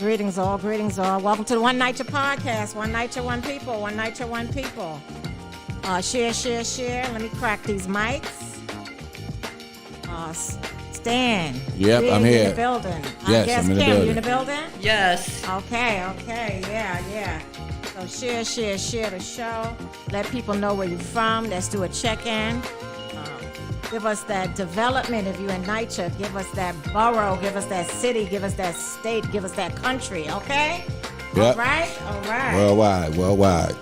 Greetings all, greetings all. Welcome to the One Night Podcast. One night to one people, one night to one people. Share. Let me crack these mics. Stan. Yep, I'm here. In the building. Yes, I'm in the Kim, building. You in the building? Yes. Okay, yeah. So share the show. Let people know where you're from. Let's do a check-in. Give us that development if you're in NYCHA. Give us that borough. Give us that city. Give us that state. Give us that country, okay? Yep. All right. Worldwide.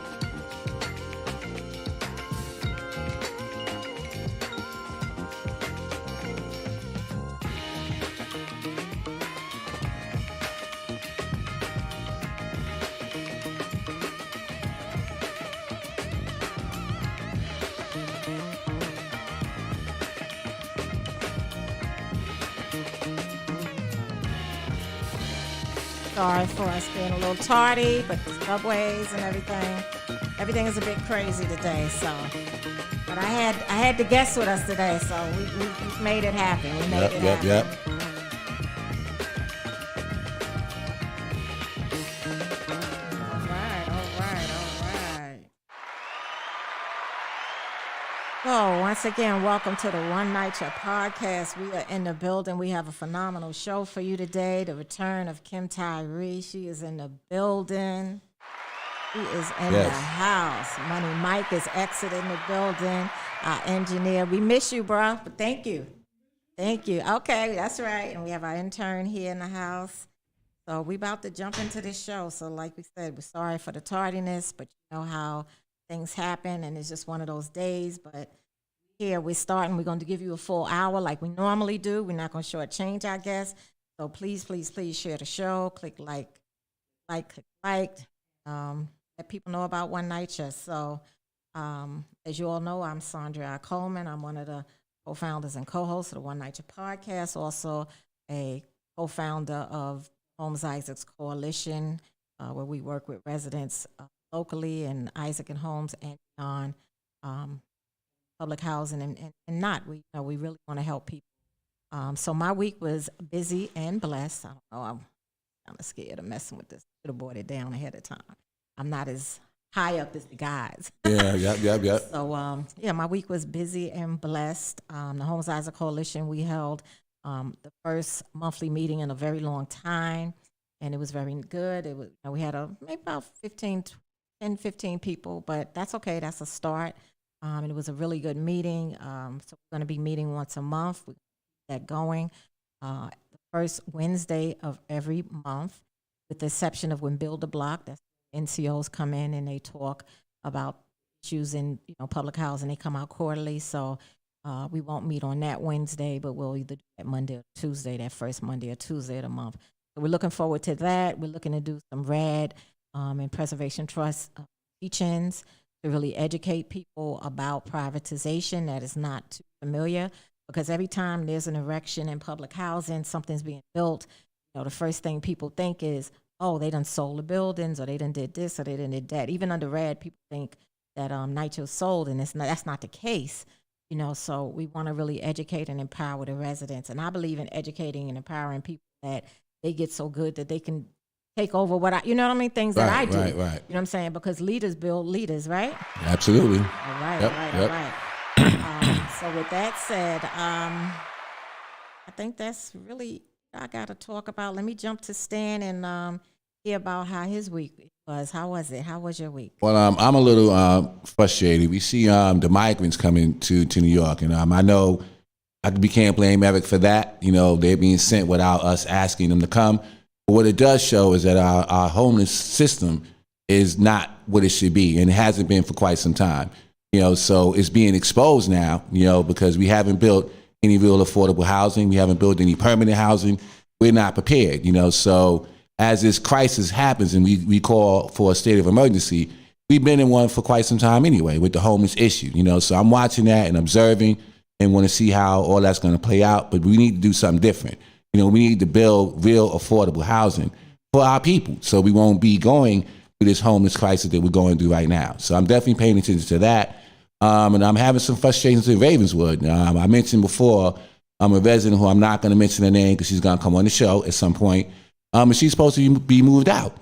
Sorry for us being a little tardy, but the subways and everything is a bit crazy today. So, but I had the guests with us today, so we made it happen. We made it happen. Yep. All right. So once again, welcome to the One Night Podcast. We are in the building. We have a phenomenal show for you today. The Return of Kim Tyre. She is in the building. She is in the house. Money Mike is exiting the building. Our engineer. We miss you, bro. But thank you. Okay, that's right. And we have our intern here in the house. So we about to jump into this show. So like we said, we're sorry for the tardiness, but you know how things happen, and it's just one of those days. But here we're starting. We're going to give you a full hour like we normally do. We're not going to shortchange our guests. So please share the show. Click like. Let people know about One Night. So as you all know, I'm Sandra I. Coleman. I'm one of the co-founders and co-hosts of the One Night Podcast. Also a co-founder of Holmes Isaacs Coalition, where we work with residents locally in Isaac and Holmes and on public housing and not. We really want to help people. So my week was busy and blessed. I don't know. I'm kind of scared of messing with this. Should have brought it down ahead of time. I'm not as high up as the guys. Yep. So my week was busy and blessed. The Holmes Isaac Coalition, we held the first monthly meeting in a very long time, and it was very good. It was we had maybe about 15 people, but that's okay. That's a start. And it was a really good meeting. So we're going to be meeting once a month. We get that going. The first Wednesday of every month, with the exception of when Build a Block, that's NCOs come in and they talk about issues in public housing. They come out quarterly. So we won't meet on that Wednesday, but we'll either do that Monday or Tuesday, that first Monday or Tuesday of the month. So we're looking forward to that. We're looking to do some RAD and Preservation Trust teach-ins to really educate people about privatization that is not too familiar, because every time there's an erection in public housing, something's being built, the first thing people think is, oh, they done sold the buildings, or they done did this, or they done did that. Even under RAD, people think that NYCHA sold, and that's not the case. So we want to really educate and empower the residents. And I believe in educating and empowering people that they get so good that they can take over things that I do. Right. You know what I'm saying? Because leaders build leaders, right? Absolutely. All right. So with that said, I think that's really I got to talk about. Let me jump to Stan and hear about how his week was. How was it? How was your week? Well, I'm a little frustrated. We see the migrants coming to New York, and I know we can't blame Eric for that. They're being sent without us asking them to come. But what it does show is that our homeless system is not what it should be, and it hasn't been for quite some time. So it's being exposed now, because we haven't built any real affordable housing. We haven't built any permanent housing. We're not prepared, So as this crisis happens and we call for a state of emergency, we've been in one for quite some time anyway with the homeless issue, So I'm watching that and observing and want to see how all that's going to play out. But we need to do something different. We need to build real affordable housing for our people, so we won't be going through this homeless crisis that we're going through right now. So I'm definitely paying attention to that. And I'm having some frustrations in Ravenswood. I mentioned before, I'm a resident who I'm not going to mention her name because she's going to come on the show at some point. And she's supposed to be moved out.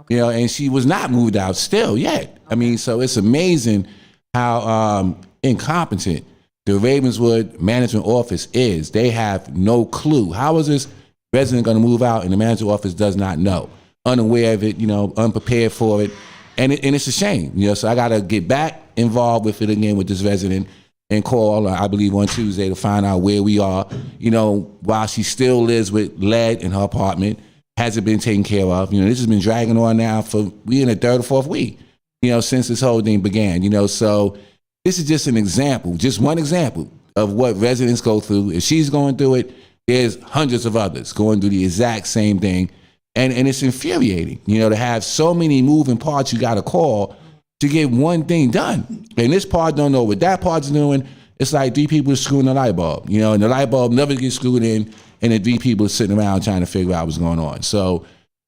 You know, and she was not moved out still yet. I mean, so it's amazing how incompetent the Ravenswood management office is. They have no clue. How is this resident going to move out and the management office does not know? Unaware of it, you know, unprepared for it. And it's a shame, you know, so I got to get back involved with it again with this resident and call, I believe, on Tuesday to find out where we are, you know, while she still lives with lead in her apartment, hasn't been taken care of. You know, this has been dragging on now we in the third or fourth week, you know, since this whole thing began, you know, so this is just an example, just one example of what residents go through. If she's going through it, there's hundreds of others going through the exact same thing. And it's infuriating, you know, to have so many moving parts you got to call to get one thing done. And this part don't know what that part's doing. It's like 3 people screwing the light bulb, you know, and the light bulb never gets screwed in, and the 3 people are sitting around trying to figure out what's going on. So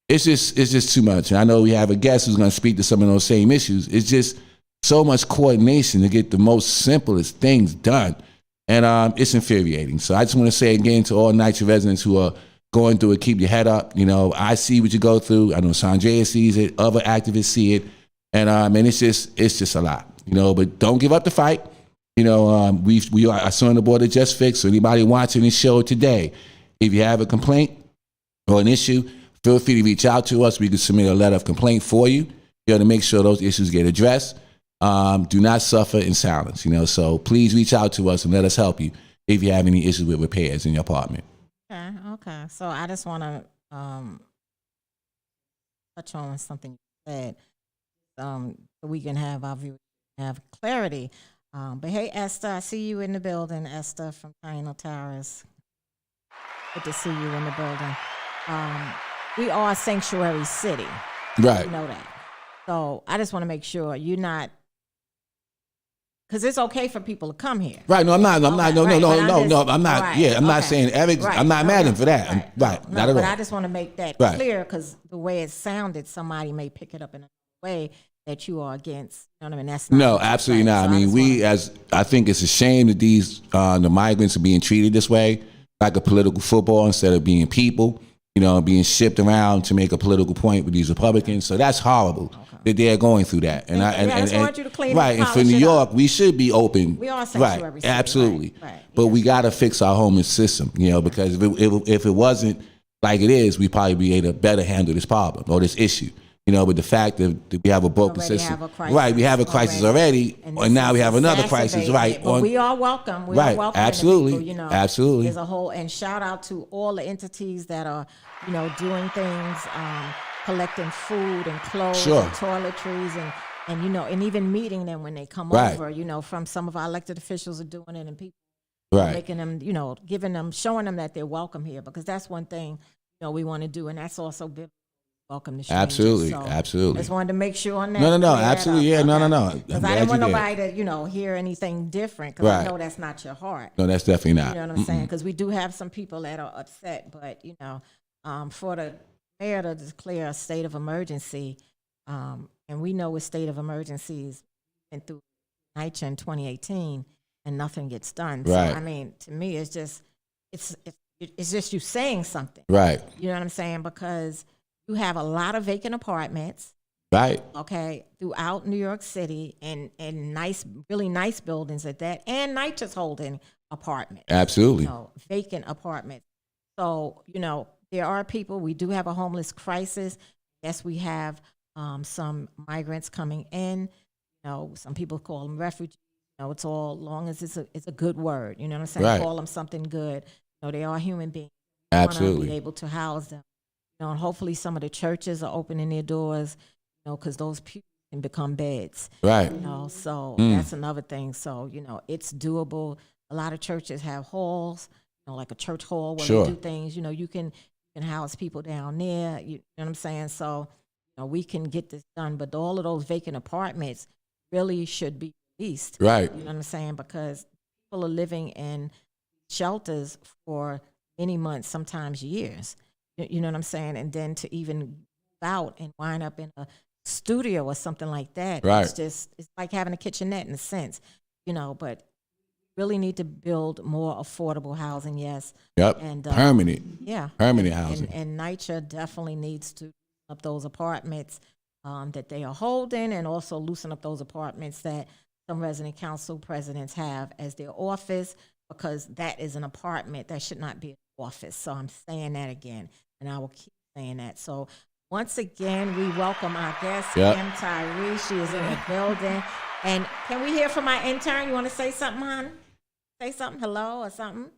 it's just too much. And I know we have a guest who's going to speak to some of those same issues. It's just so much coordination to get the most simplest things done. And it's infuriating. So I just want to say again to all NYCHA residents who are going through it, keep your head up. You know, I see what you go through. I know Sandrea sees it. Other activists see it. And it's just a lot, you know, but don't give up the fight. You know, we are on the board of Just Fix. So anybody watching this show today, if you have a complaint or an issue, feel free to reach out to us. We can submit a letter of complaint for you, you know, to make sure those issues get addressed. Do not suffer in silence, you know, so please reach out to us and let us help you if you have any issues with repairs in your apartment. Okay. So I just want to touch on something you said, so we can have our viewers have clarity. But hey, Esther, I see you in the building. Esther from Towers. Good to see you in the building. We are a sanctuary city. Right. You know that. So I just want to make sure you're not, because it's okay for people to come here. Right. No, I'm not. I'm not. No. I'm not. Right. Yeah, I'm not saying Eric. Right. I'm not mad at him for that. Right. No, not at but all. I just want to make that Right. clear, because the way it sounded, somebody may pick it up in a way that you are against. You know what I mean? That's not No, what you're absolutely saying. not. So I mean, I think it's a shame that these the migrants are being treated this way, like a political football instead of being people. You know, being shipped around to make a political point with these Republicans. So that's horrible that they're going through that. And I just want you to clean it, and for New York, we should be open. We are a sanctuary right, city, absolutely. right. But we got to fix our homeless system, you know, because if it wasn't like it is, we'd probably be able to better handle this problem or this issue. You know, but the fact that we have a broken system, right? We have a crisis already, and now we have another crisis, right? But we are welcome. We right, are welcome. absolutely, people, you know, absolutely. There's a whole, and shout out to all the entities that are, you know, doing things, collecting food and clothes, sure. and toiletries, and you know, and even meeting them when they come right. over. You know, from some of our elected officials are doing it, and people right. making them, you know, giving them, showing them that they're welcome here, because that's one thing, you know, we want to do, and that's also biblical. Welcome to strangers. Absolutely, so absolutely. Just wanted to make sure on that. No, absolutely, yeah, no. Because I didn't want nobody to, you know, hear anything different. Because I know that's not your heart. No, that's definitely not. You know what I'm saying? Because we do have some people that are upset, but you know, for the mayor to declare a state of emergency, and we know with state of emergencies went through NYCHA in 2018, and nothing gets done. Right. So I mean, to me, it's just you saying something. Right. You know what I'm saying? Because you have a lot of vacant apartments, right? Okay, throughout New York City, and nice, really nice buildings at that, and NYCHA's holding apartments. Absolutely, you know, vacant apartments. So you know, there are people. We do have a homeless crisis. Yes, we have some migrants coming in. You know, some people call them refugees. You know, it's all long as it's a good word. You know what I'm saying? Right. Call them something good. You know, they are human beings. Absolutely, we want to be able to house them. You know, and hopefully some of the churches are opening their doors, you know, because those pews can become beds. Right. You know, so that's another thing. So, you know, it's doable. A lot of churches have halls, you know, like a church hall where sure. they do things. You know, you can house people down there. You know what I'm saying? So, you know, we can get this done. But all of those vacant apartments really should be released. Right. You know what I'm saying? Because people are living in shelters for many months, sometimes years. You know what I'm saying? And then to even go out and wind up in a studio or something like that. Right. It's like having a kitchenette in a sense, you know, but really need to build more affordable housing, yes. Yep. And Permanent housing. And NYCHA definitely needs to up those apartments that they are holding, and also loosen up those apartments that some resident council presidents have as their office, because that is an apartment that should not be an office. So I'm saying that again, and I will keep saying that. So once again, we welcome our guest, Yep. Kim Tyre. She is in the building. And can we hear from our intern? You want to say something, hon? Say something, hello or something?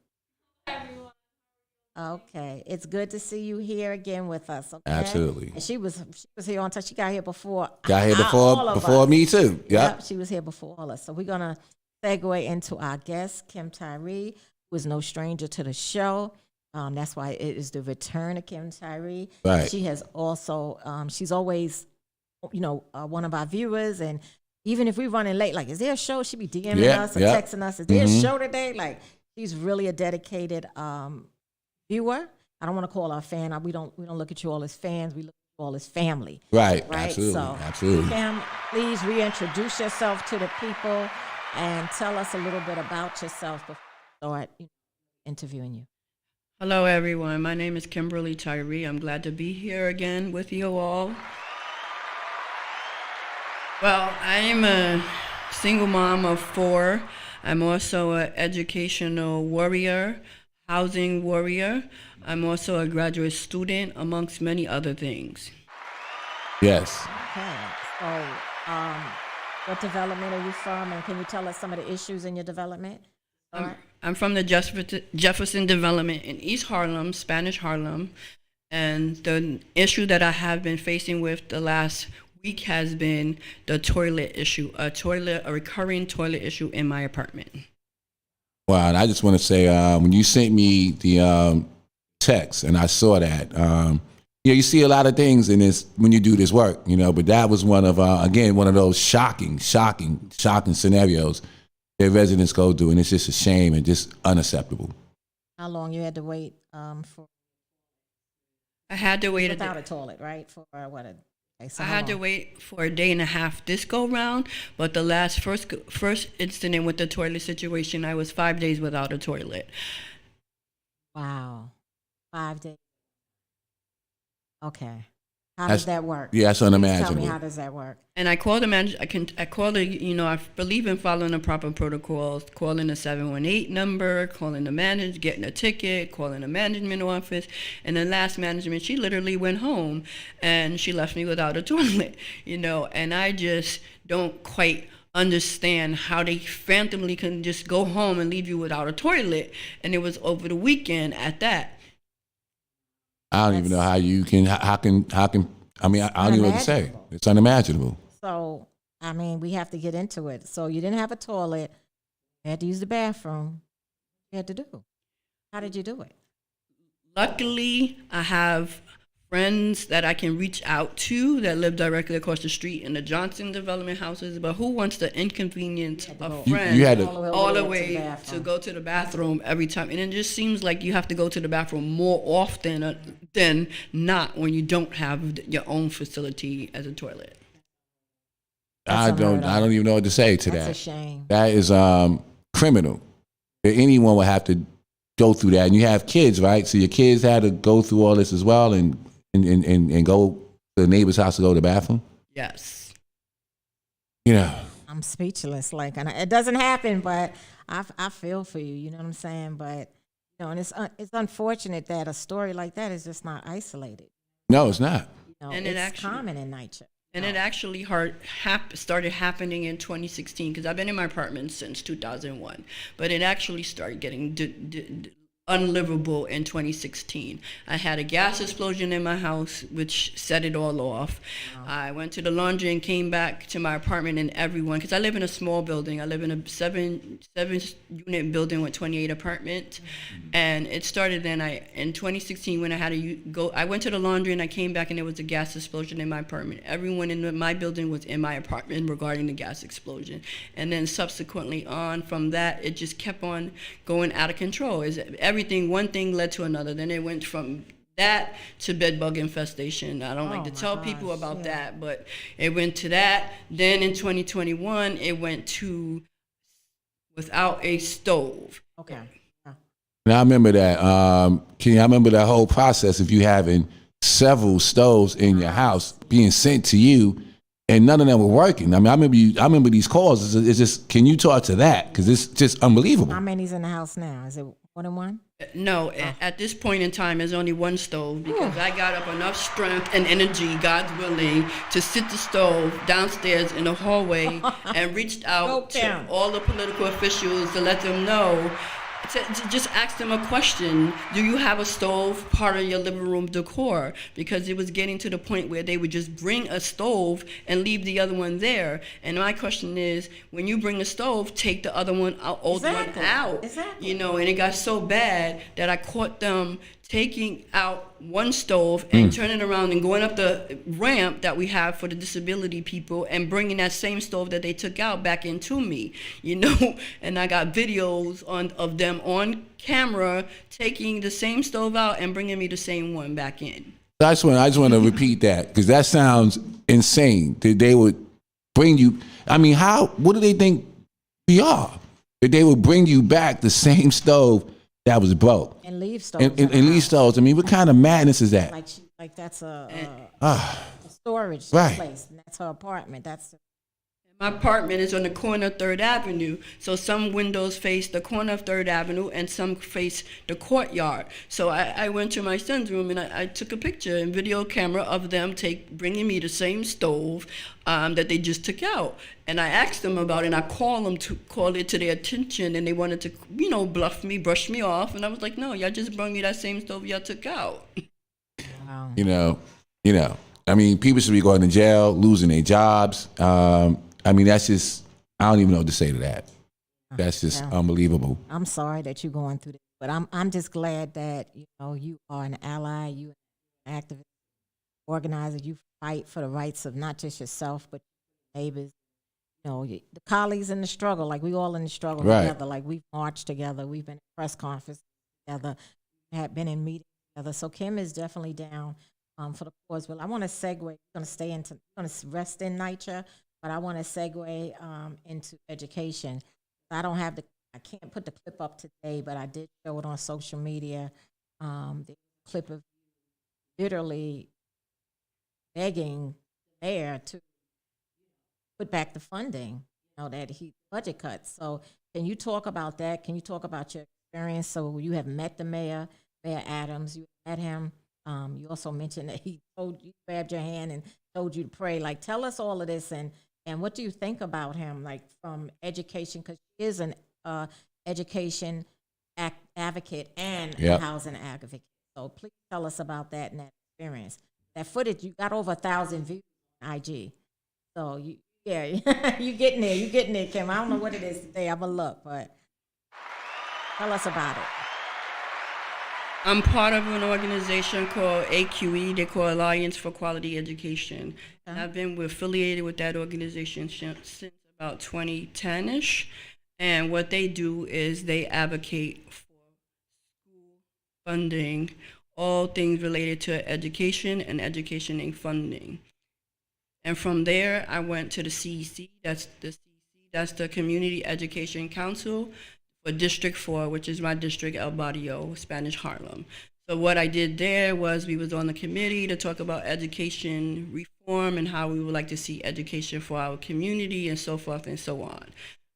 Okay, it's good to see you here again with us. Okay? Absolutely. And she was here on time. She got here before. Got here all of before us. me too. Yep. She was here before all of us. So we're gonna segue into our guest, Kim Tyre, who is no stranger to the show. That's why it is the Return of Kim Tyre. Right. She has also, she's always, one of our viewers, and even if we're running late, like, is there a show? She be DMing us or texting us. Is there a show today? Like, she's really a dedicated viewer. I don't want to call her a fan. We don't look at you all as fans. We look at you all as family. Right. Right. Absolutely. So, Absolutely. Kim, please reintroduce yourself to the people and tell us a little bit about yourself before we start interviewing you. Hello, everyone. My name is Kimberly Tyre. I'm glad to be here again with you all. Well, I am a single mom of 4. I'm also an educational warrior, housing warrior. I'm also a graduate student, amongst many other things. Yes. Okay. So, what development are you from, and can you tell us some of the issues in your development? All right. I'm from the Jefferson Development in East Harlem, Spanish Harlem, and the issue that I have been facing with the last week has been the toilet issue, a recurring toilet issue in my apartment. Wow. And I just want to say, when you sent me the text and I saw that, you see a lot of things in this when you do this work, but that was one of, again, one of those shocking scenarios that residents go through, and it's just a shame and just unacceptable. How long you had to wait for? I had to wait without a toilet, right? For what? Okay, so I had to wait for a day and a half this go round, but the last first incident with the toilet situation, I was 5 days without a toilet. Wow, 5 days. Okay, how does that work? Yeah, that's unimaginable. Tell me, how does that work? And I called the manager. I called the, I believe in following the proper protocols, calling the 718 number, calling the manager, getting a ticket, calling the management office. And the last management, she literally went home and she left me without a toilet, and I just don't quite understand how they phantomly can just go home and leave you without a toilet. And it was over the weekend at that. I don't even know how you can, how can, I mean, I don't even know what to say. It's unimaginable. So, I mean, we have to get into it. So you didn't have a toilet. You had to use the bathroom. What you had to do? How did you do it? Luckily, I have friends that I can reach out to that live directly across the street in the Johnson development houses, but who wants to inconvenience a friend You had to, all the way to go to the bathroom every time? And it just seems like you have to go to the bathroom more often than not when you don't have your own facility as a toilet. I don't even know what to say to that. That's a shame. That is criminal. Anyone would have to go through that. And you have kids, right? So your kids had to go through all this as well and go to the neighbor's house to go to the bathroom? Yes. I'm speechless. Like, and it doesn't happen, but I feel for you. You know what I'm saying? But and it's unfortunate that a story like that is just not isolated. No, it's not. And it's common in NYCHA. And it actually started happening in 2016, because I've been in my apartment since 2001. But it actually started getting unlivable in 2016. I had a gas explosion in my house, which set it all off. Wow. I went to the laundry and came back to my apartment, and everyone, because I live in a small building. I live in a seven unit building with 28 apartments. Mm-hmm. And it started then in 2016 when I had to go. I went to the laundry and I came back and there was a gas explosion in my apartment. Everyone in my building was in my apartment regarding the gas explosion. And then subsequently on from that, it just kept on going out of control. One thing led to another. Then it went from that to bed bug infestation. I don't like to tell people about that, but it went to that. Then in 2021, it went to without a stove. Okay. Yeah. And I remember that. Kenny, I remember that whole process of you having several stoves in your house being sent to you, and none of them were working. I mean, I remember these calls. It's just, can you talk to that? Because it's just unbelievable. How many's in the house now? Is it more than one? No, at this point in time, there's only one stove because I got up enough strength and energy, God's willing, to sit the stove downstairs in the hallway and reached out to all the political officials to let them know, to just ask them a question. Do you have a stove part of your living room decor? Because it was getting to the point where they would just bring a stove and leave the other one there. And my question is, when you bring a stove, take the other one out, old one out. Exactly. You know, and it got so bad that I caught them taking out one stove and turning around and going up the ramp that we have for the disability people and bringing that same stove that they took out back into me, you know. And I got videos of them on camera taking the same stove out and bringing me the same one back in. I just want to repeat that because that sounds insane. That they would bring you. I mean, what do they think we are? That they would bring you back the same stove that was broke And leave stoves. and leave stoves. I mean, what kind of madness is that? Like that's a storage Right. place. And that's her apartment. My apartment is on the corner of 3rd Avenue, so some windows face the corner of 3rd Avenue and some face the courtyard. So I went to my son's room and I took a picture and video camera of them bringing me the same stove that they just took out. And I asked them about it, and I called it to their attention, and they wanted to, you know, bluff me, brush me off. And I was like, no, y'all just brought me that same stove y'all took out. Wow. You know. I mean, people should be going to jail, losing their jobs. I mean, that's just, I don't even know what to say to that. That's just unbelievable. I'm sorry that you're going through this, but I'm just glad that, you know, you are an ally, you an activist, organizer, you fight for the rights of not just yourself, but neighbors, you know, the colleagues in the struggle, like we all in the struggle Right. together, like we've marched together, we've been at press conference together, have been in meetings together. So Kim is definitely down for the cause. Well, I want to segue, going to rest in NYCHA, but I want to segue into education. I can't put the clip up today, but I did show it on social media. The clip of literally begging there to put back the funding, you know, that he budget cuts. So can you talk about that? Can you talk about your experience? So you have met the Mayor Adams, you met him. You also mentioned that he grabbed your hand and told you to pray. Like, tell us all of this and what do you think about him, like from education, because he is an education advocate and a housing advocate. So please tell us about that and that experience. That footage, you got over 1,000 views on IG. So you getting there, Kim. I don't know what it is today. I'm gonna look, but tell us about it. I'm part of an organization called AQE. They call Alliance for Quality Education. And I've been affiliated with that organization since about 2010-ish. And what they do is they advocate for school funding, all things related to education and education and funding. And from there, I went to the CEC. That's the Community Education Council for District 4, which is my district, El Barrio, Spanish Harlem. So what I did there was we was on the committee to talk about education reform and how we would like to see education for our community and so forth and so on.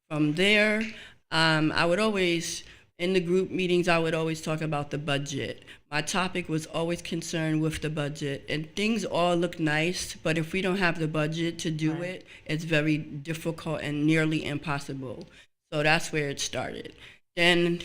From there, I would always, in the group meetings, I would always talk about the budget. My topic was always concerned with the budget, and things all look nice, but if we don't have the budget to do it, it's very difficult and nearly impossible. So that's where it started. Then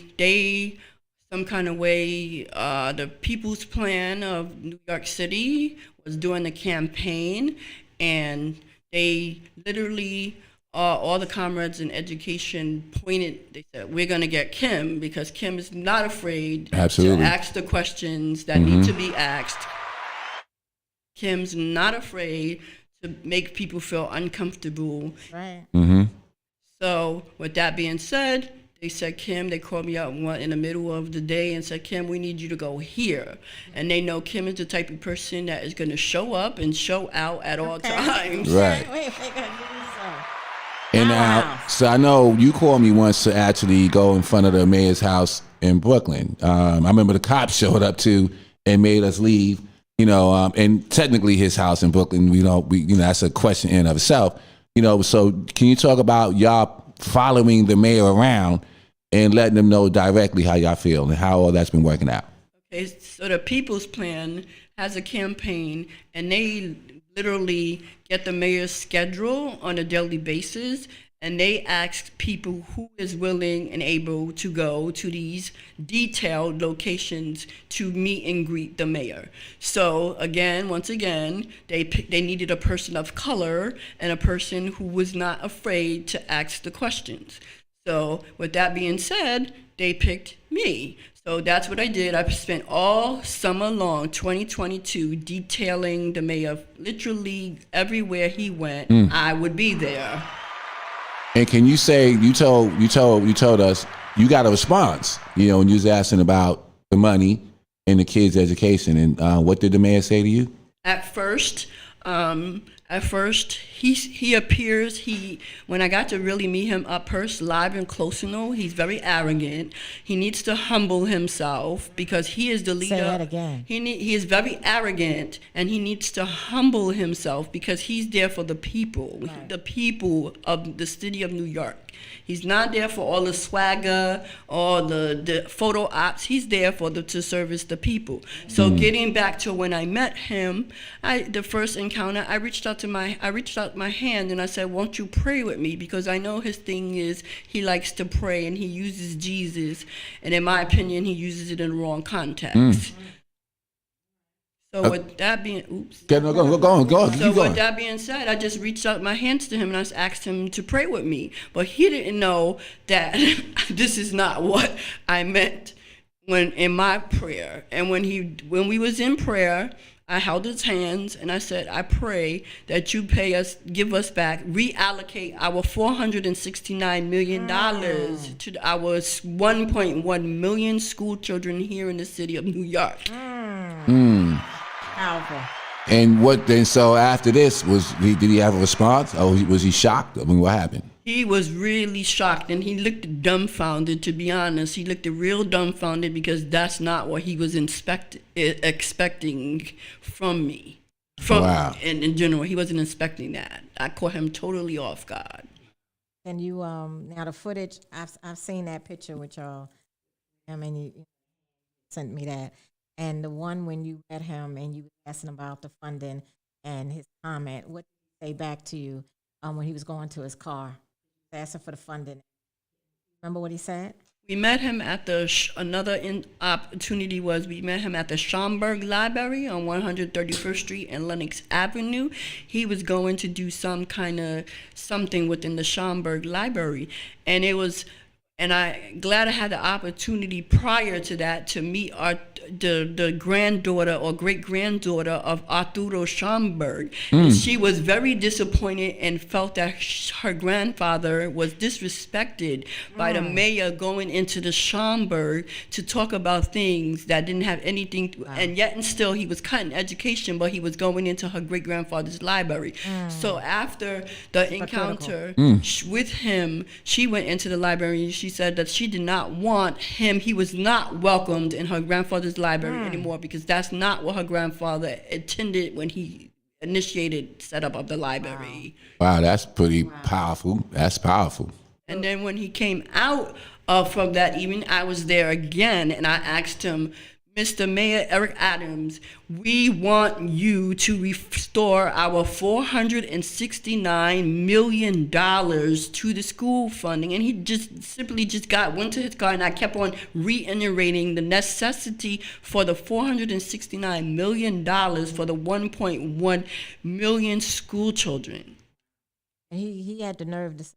some kind of way, the People's Plan of New York City was doing the campaign, and they literally, all the comrades in education they said, we're gonna get Kim, because Kim is not afraid to ask the questions that need to be asked. Kim's not afraid to make people feel uncomfortable. Right. Mm-hmm. So with that being said, they said, Kim, they called me out in the middle of the day and said, Kim, we need you to go here. And they know Kim is the type of person that is going to show up and show out at all times. Right. Wait, give me some. And now, so I know you called me once to actually go in front of the mayor's house in Brooklyn. I remember the cops showed up too and made us leave. And technically his house in Brooklyn, that's a question in of itself. So can you talk about y'all following the mayor around and letting them know directly how y'all feel and how all that's been working out? Okay, so the People's Plan has a campaign, and they literally get the mayor's schedule on a daily basis, and they ask people who is willing and able to go to these detailed locations to meet and greet the mayor. So once again, they needed a person of color and a person who was not afraid to ask the questions. So with that being said, they picked me. So that's what I did. I spent all summer long, 2022, detailing the mayor. Literally everywhere he went, I would be there. And can you say you told us you got a response? When you was asking about the money and the kids' education, and what did the mayor say to you? At first, he appears, when I got to really meet him up close, live and close, he's very arrogant. He needs to humble himself because he is the leader. Say that again. He is very arrogant, and he needs to humble himself because he's there for the people, Right. the people of the city of New York. He's not there for all the swagger or the photo ops. He's there to service the people. So getting back to when I met him, the first encounter, I reached out my hand and I said, "Won't you pray with me?" Because I know his thing is he likes to pray and he uses Jesus, and in my opinion, he uses it in the wrong context. So with that being, Go on. So Keep going. with that being said, I just reached out my hands to him and I asked him to pray with me. But he didn't know that this is not what I meant when in my prayer. And when we was in prayer, I held his hands and I said, "I pray that you give us back, reallocate our $469 million to our 1.1 million school children here in the city of New York." Powerful. And what then? So after this, did he have a response? Or was he shocked? I mean, what happened? He was really shocked and he looked dumbfounded, to be honest. He looked real dumbfounded because that's not what he was expecting from me. Wow. In general, he wasn't expecting that. I caught him totally off guard. And you now the footage, I've seen that picture with y'all. I mean, you sent me that. And the one when you met him and you were asking about the funding and his comment, what did he say back to you when he was going to his car? Asking for the funding. Remember what he said? We met him at opportunity was we met him at the Schomburg Library on 131st Street and Lenox Avenue. He was going to do some kind of something within the Schomburg Library, and I'm glad I had the opportunity prior to that to meet the granddaughter or great-granddaughter of Arturo Schomburg. And she was very disappointed and felt that her grandfather was disrespected by the mayor going into the Schomburg to talk about things that didn't have anything, and yet and still he was cutting education, but he was going into her great-grandfather's library. So after the encounter with him, she went into the library and she said that she did not want him. He was not welcomed in her grandfather's library anymore because that's not what her grandfather intended when he initiated setup of the library. Wow, that's pretty powerful. That's powerful. And then when he came out from that evening, I was there again and I asked him, "Mr. Mayor Eric Adams, we want you to restore our $469 million to the school funding." And he simply went to his car, and I kept on reiterating the necessity for the $469 million for the 1.1 million school children. And he had the nerve to say,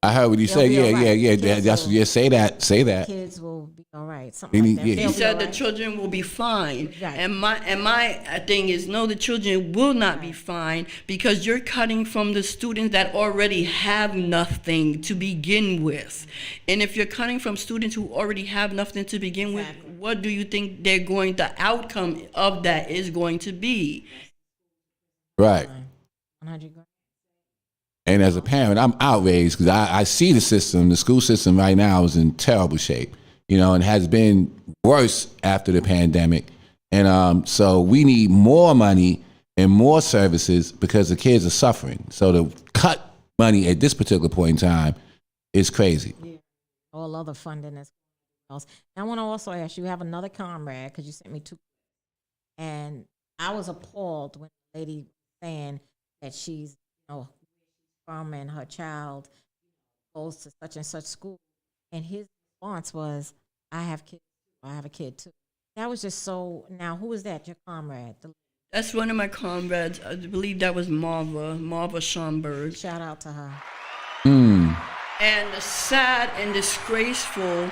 I heard what he said. be all right. Yeah. Kids That's will- yeah. Say that. kids will be all right. Something like that. He They'll He be said all the right. children will be fine. Right. And my thing is, no, the children will not be fine because you're cutting from the students that already have nothing to begin with. And if you're cutting from students who already have nothing to begin with, what do you think the outcome of that is going to be? Right. 100 grand. And as a parent, I'm outraged because I see the school system right now is in terrible shape, and has been worse after the pandemic. And so we need more money and more services because the kids are suffering. So to cut money at this particular point in time is crazy. Yeah. All other funding is else. And I want to also ask you, have another comrade, because you sent me two, and I was appalled when the lady was saying that she's, from and her child goes to such and such school. And his response was, I have kids. I have a kid too. That was just so. Now, who is that? Your comrade? That's one of my comrades. I believe that was Marva Schomburg. Shout out to her. And the sad and disgraceful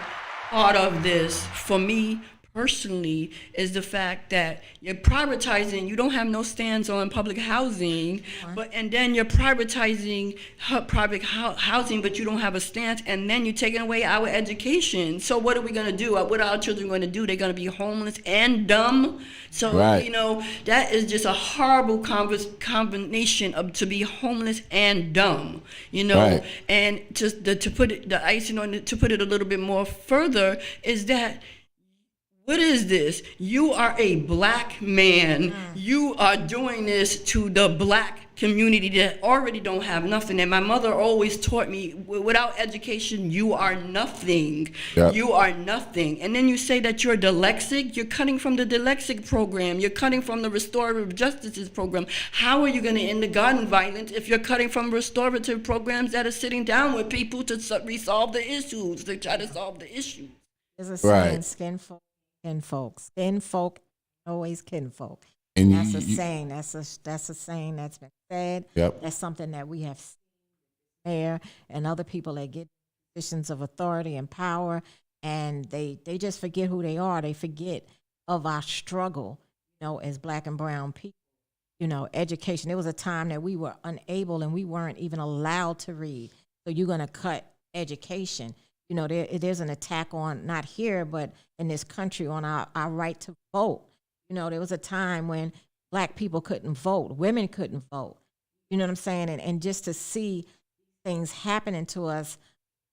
part of this, for me personally, is the fact that you're privatizing. You don't have no stands on public housing, and then you're privatizing private housing, but you don't have a stance, and then you're taking away our education. So what are we gonna do? What are our children going to do? They're gonna be homeless and dumb. So right. That is just a horrible combination of to be homeless and dumb. Right. And just to put it, the icing on it, to put it a little bit more further, is that. What is this? You are a black man. You are doing this to the black community that already don't have nothing. And my mother always taught me, without education, you are nothing. Yep. You are nothing. And then you say that you're dyslexic. You're cutting from the dyslexic program. You're cutting from the restorative justices program. How are you going to end the gun violence if you're cutting from restorative programs that are sitting down with people to resolve the issues, to try to solve the issue? There's a saying, skin folk, always kinfolk. And that's a saying. That's a saying that's been said. Yep. That's something that we have seen there and other people that get positions of authority and power, and they just forget who they are. They forget of our struggle, as black and brown people. Education. There was a time that we were unable and we weren't even allowed to read. So you're going to cut education. There's an attack on, not here, but in this country, on our right to vote. There was a time when black people couldn't vote, women couldn't vote. You know what I'm saying? And just to see things happening to us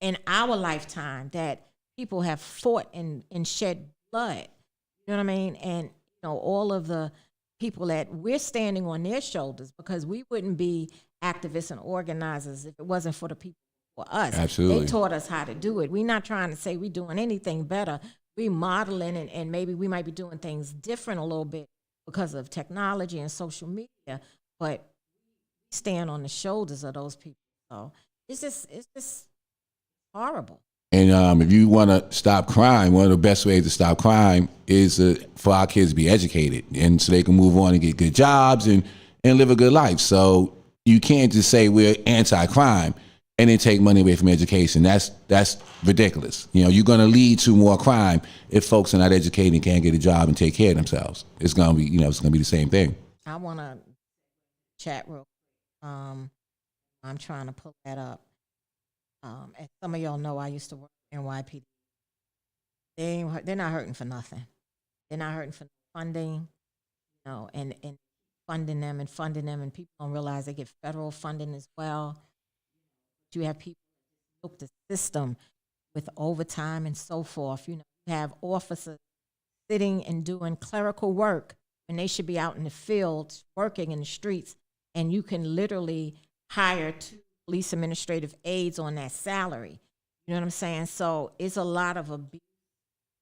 in our lifetime, that people have fought and shed blood. You know what I mean? And all of the people that we're standing on their shoulders, because we wouldn't be activists and organizers if it wasn't for the people. For us. Absolutely. They taught us how to do it. We're not trying to say we're doing anything better. We're modeling, and maybe we might be doing things different a little bit because of technology and social media, but we stand on the shoulders of those people. So it's just horrible. And if you want to stop crime, one of the best ways to stop crime is for our kids to be educated, and so they can move on and get good jobs and live a good life. So you can't just say we're anti-crime and then take money away from education. That's ridiculous. You're going to lead to more crime if folks are not educated and can't get a job and take care of themselves. It's going to be, it's going to be the same thing. I want to chat real quick. I'm trying to pull that up. As some of y'all know, I used to work in NYPD. They're not hurting for nothing. They're not hurting for funding, and funding them, and people don't realize they get federal funding as well. You have people who look the system with overtime and so forth. You have officers sitting and doing clerical work when they should be out in the fields working in the streets, and you can literally hire 2 police administrative aides on that salary. You know what I'm saying? So it's a lot of abuse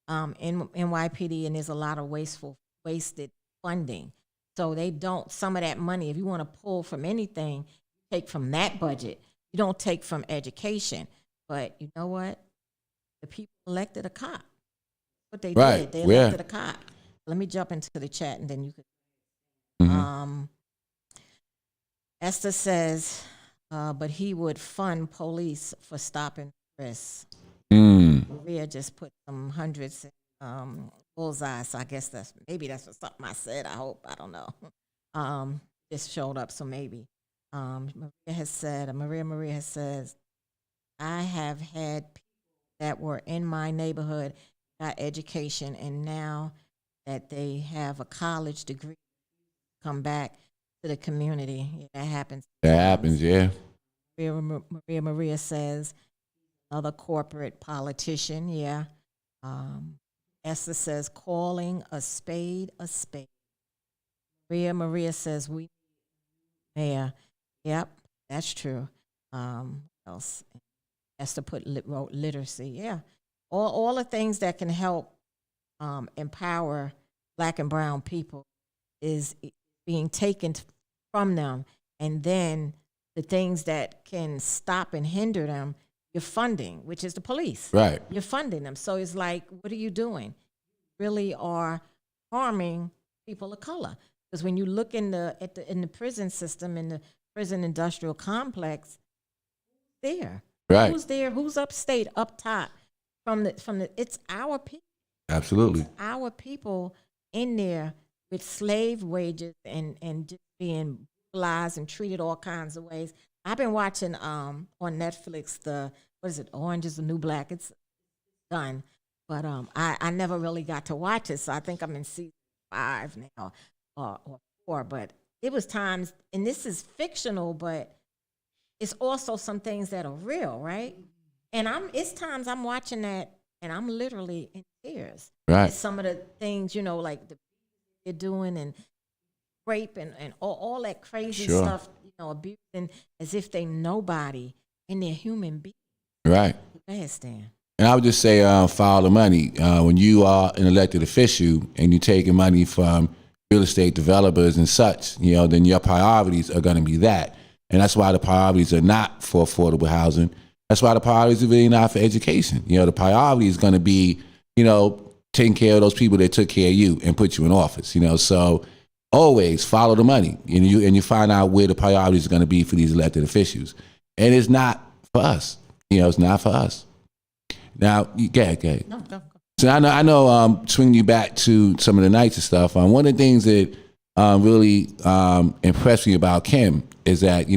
in NYPD, and there's a lot of wasted funding. So they don't, some of that money, if you want to pull from anything, take from that budget. You don't take from education. But you know what? The people elected a cop. What they did, they elected a cop. Let me jump into the chat, and then you could. Esther says, but he would fund police for stopping frisk. Maria just put some hundreds bullseye, so I guess that's what something I said. I hope, I don't know. Just showed up, so maybe. Maria has said, I have had people that were in my neighborhood got education, and now that they have a college degree, come back to the community. Yeah, that happens. That happens, yeah. Maria says, another corporate politician, yeah. Esther says, calling a spade a spade. Maria says, we mayor. Yep, that's true. Else? Esther wrote literacy, yeah. All the things that can help empower Black and brown people is being taken from them, and then the things that can stop and hinder them, you're funding, which is the police. Right. You're funding them. So it's like, what are you doing? You really are harming people of color. Because when you look in the prison system, in the prison industrial complex, there, Right. who's there? Who's upstate, up top? From the, it's our people. Absolutely. Our people in there with slave wages and just being brutalized and treated all kinds of ways. I've been watching on Netflix what is it, Orange is the New Black. It's done, but I never really got to watch it, so I think I'm in season 5 now or 4. But it was times, and this is fictional, but it's also some things that are real, right? And it's times I'm watching that and I'm literally in tears. Right. It's some of the things, like they're doing and rape and all that crazy Sure. stuff, abusing as if they nobody and they're human beings. Right. Go ahead, Stan. And I would just say, follow the money. When you are an elected official and you're taking money from real estate developers and such, then your priorities are going to be that. And that's why the priorities are not for affordable housing. That's why the priorities are really not for education. The priority is going to be, taking care of those people that took care of you and put you in office. So always follow the money, and you find out where the priorities are going to be for these elected officials. And it's not for us. It's not for us. Now, go ahead. No, go. So I know, swinging you back to some of the nights and stuff. One of the things that really impressed me about Kim is that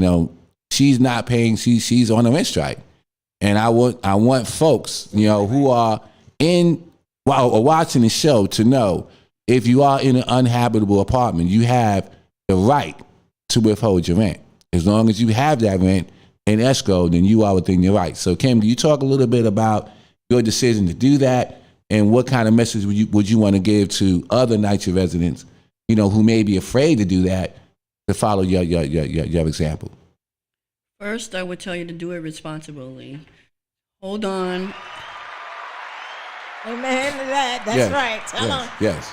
she's not paying. She's on a rent strike, and I want folks who are watching the show to know, if you are in an uninhabitable apartment, you have the right to withhold your rent. As long as you have that rent in escrow, then you are within your rights. So, Kim, can you talk a little bit about your decision to do that, and what kind of message would you want to give to other NYCHA residents, who may be afraid to do that, to follow your example? First, I would tell you to do it responsibly. Hold on. Amen to that. That's Yes. right. Tell them. Yes.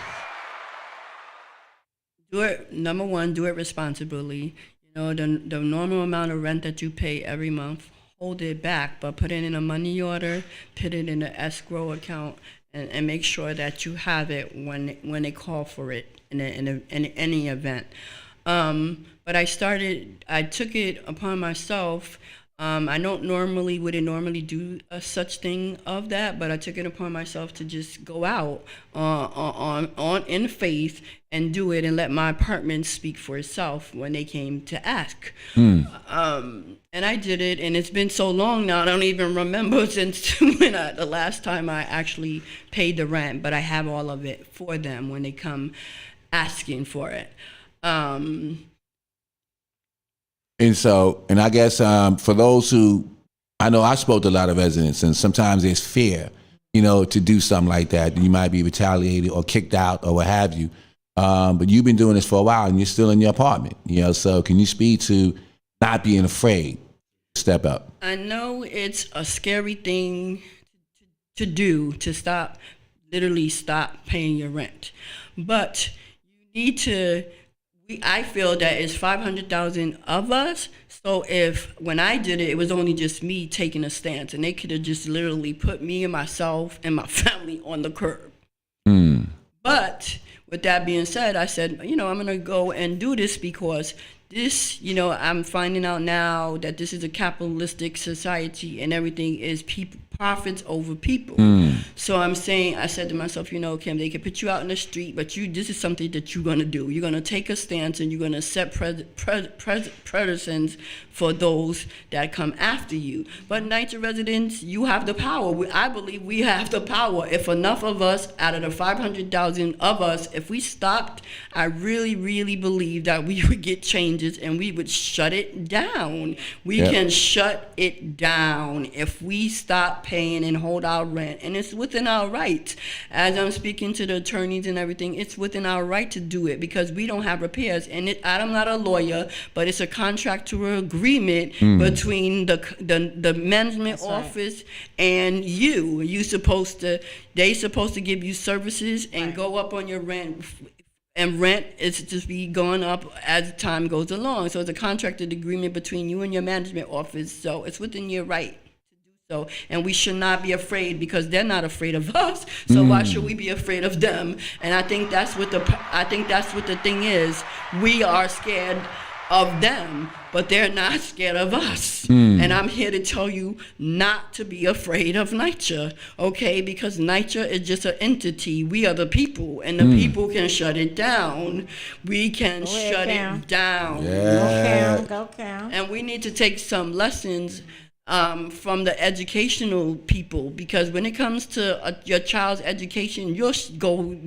Do it. Number one, do it responsibly. The normal amount of rent that you pay every month, hold it back, but put it in a money order, put it in an escrow account, and make sure that you have it when they call for it in any event. But I took it upon myself. I wouldn't normally do such thing of that, but I took it upon myself to just go out on in faith and do it, and let my apartment speak for itself when they came to ask. And I did it, and it's been so long now, I don't even remember since the last time I actually paid the rent, but I have all of it for them when they come asking for it. And I guess for those who, I know I spoke to a lot of residents, and sometimes there's fear, to do something like that. You might be retaliated or kicked out or what have you. But you've been doing this for a while, and you're still in your apartment. So can you speak to not being afraid to step up? I know it's a scary thing to do, to literally stop paying your rent, but you need to. I feel that it's 500,000 of us. So when I did it, it was only just me taking a stance, and they could have just literally put me and myself and my family on the curb. But with that being said, I said, I'm going to go and do this because this, I'm finding out now that this is a capitalistic society, and everything is profits over people. So I said to myself, Kim, they can put you out in the street, but this is something that you're going to do. You're going to take a stance and you're going to set precedents for those that come after you. But NYCHA residents, you have the power. I believe we have the power. If enough of us, out of the 500,000 of us, if we stopped, I really, really believe that we would get changes and we would shut it down. We can shut it down if we stop paying and hold our rent. And it's within our right. As I'm speaking to the attorneys and everything, it's within our right to do it because we don't have repairs. And I'm not a lawyer, but it's a contractual agreement between the management office and you. They supposed to give you services and go up on your rent. And rent is just be going up as time goes along. So it's a contracted agreement between you and your management office. So it's within your right to do so. And we should not be afraid because they're not afraid of us. So why should we be afraid of them? And I think that's what the thing is. We are scared of them, but they're not scared of us. And I'm here to tell you not to be afraid of NYCHA, okay? Because NYCHA is just an entity. We are the people, and the people can shut it down. We can shut it down. Go Cam. And we need to take some lessons from the educational people, because when it comes to your child's education, you'll go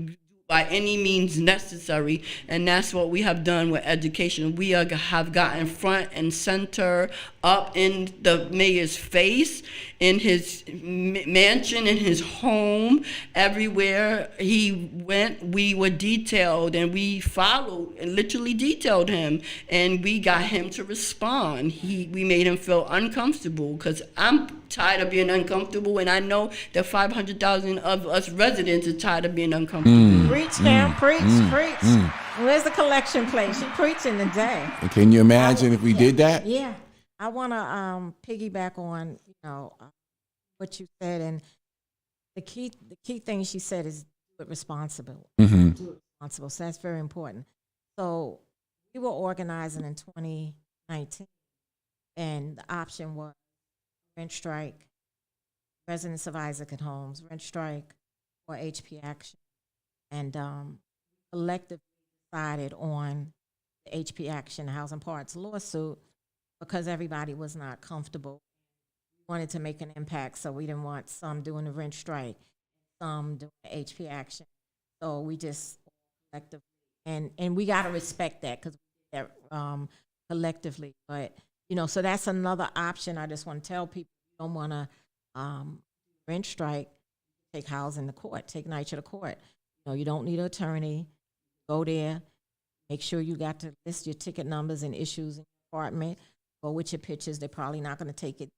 by any means necessary, and that's what we have done with education. We have gotten front and center up in the mayor's face, in his mansion, in his home, everywhere he went. We were detailed, and we followed and literally detailed him, and we got him to respond. We made him feel uncomfortable, because I'm tired of being uncomfortable, and I know that 500,000 of us residents are tired of being uncomfortable. Preach, Cam, preach. Where's the collection plate? She preaching today. And can you imagine if we did that? Yeah. I want to piggyback on, what you said, and the key thing she said is do it responsible. Do it responsible. So that's very important. So we were organizing in 2019, and the option was rent strike, residents of Isaac and Holmes, rent strike, or HP action. And collectively decided on the HP action, Housing Parts lawsuit, because everybody was not comfortable. We wanted to make an impact, so we didn't want some doing the rent strike, some doing the HP action. So we just collectively, and we got to respect that, because we did that collectively. But, so that's another option. I just want to tell people, you don't want to rent strike, take housing to court, take NYCHA to court. You don't need an attorney. Go there. Make sure you got to list your ticket numbers and issues in your apartment. Go with your pictures. They're probably not going to take it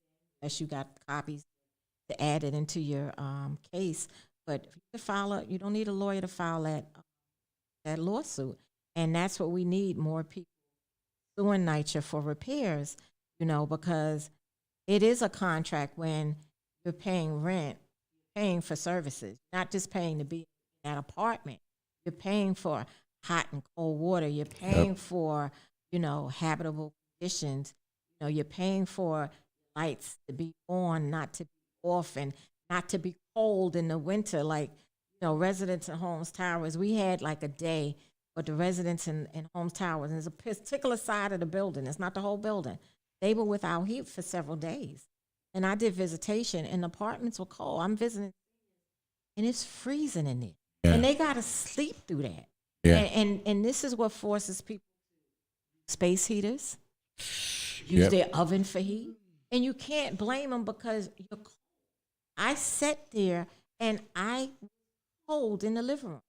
unless you got copies to add it into your case. But you don't need a lawyer to file that lawsuit. And that's what we need, more people suing NYCHA for repairs, because it is a contract when you're paying rent, paying for services, not just paying to be in that apartment. You're paying for hot and cold water. You're paying for, habitable conditions. You're paying for lights to be on, not to be off, and not to be cold in the winter. Like, residents in Holmes Towers, we had like a day, but the residents in Holmes Towers, and there's a particular side of the building, it's not the whole building, they were without heat for several days. And I did visitation, and the apartments were cold. I'm visiting, and it's freezing in there. Yeah. And they got to sleep through that. Yeah. And this is what forces people to space heaters, use their oven for heat. And you can't blame them, because you're cold. I sat there, and I was cold in the living room.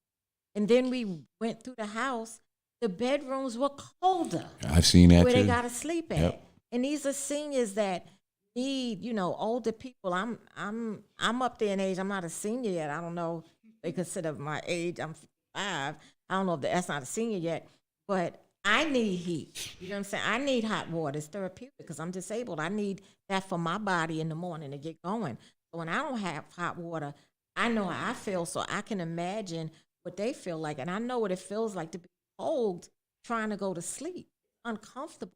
And then we went through the house. The bedrooms were colder. I've seen that where too. They got to sleep at. And these are seniors that need, older people. I'm up there in age. I'm not a senior yet. I don't know. They consider my age. I'm 55. I don't know if that's not a senior yet, but I need heat. You know what I'm saying? I need hot water. It's therapeutic because I'm disabled. I need that for my body in the morning to get going. So when I don't have hot water, I know how I feel, so I can imagine what they feel like. And I know what it feels like to be cold trying to go to sleep. Uncomfortable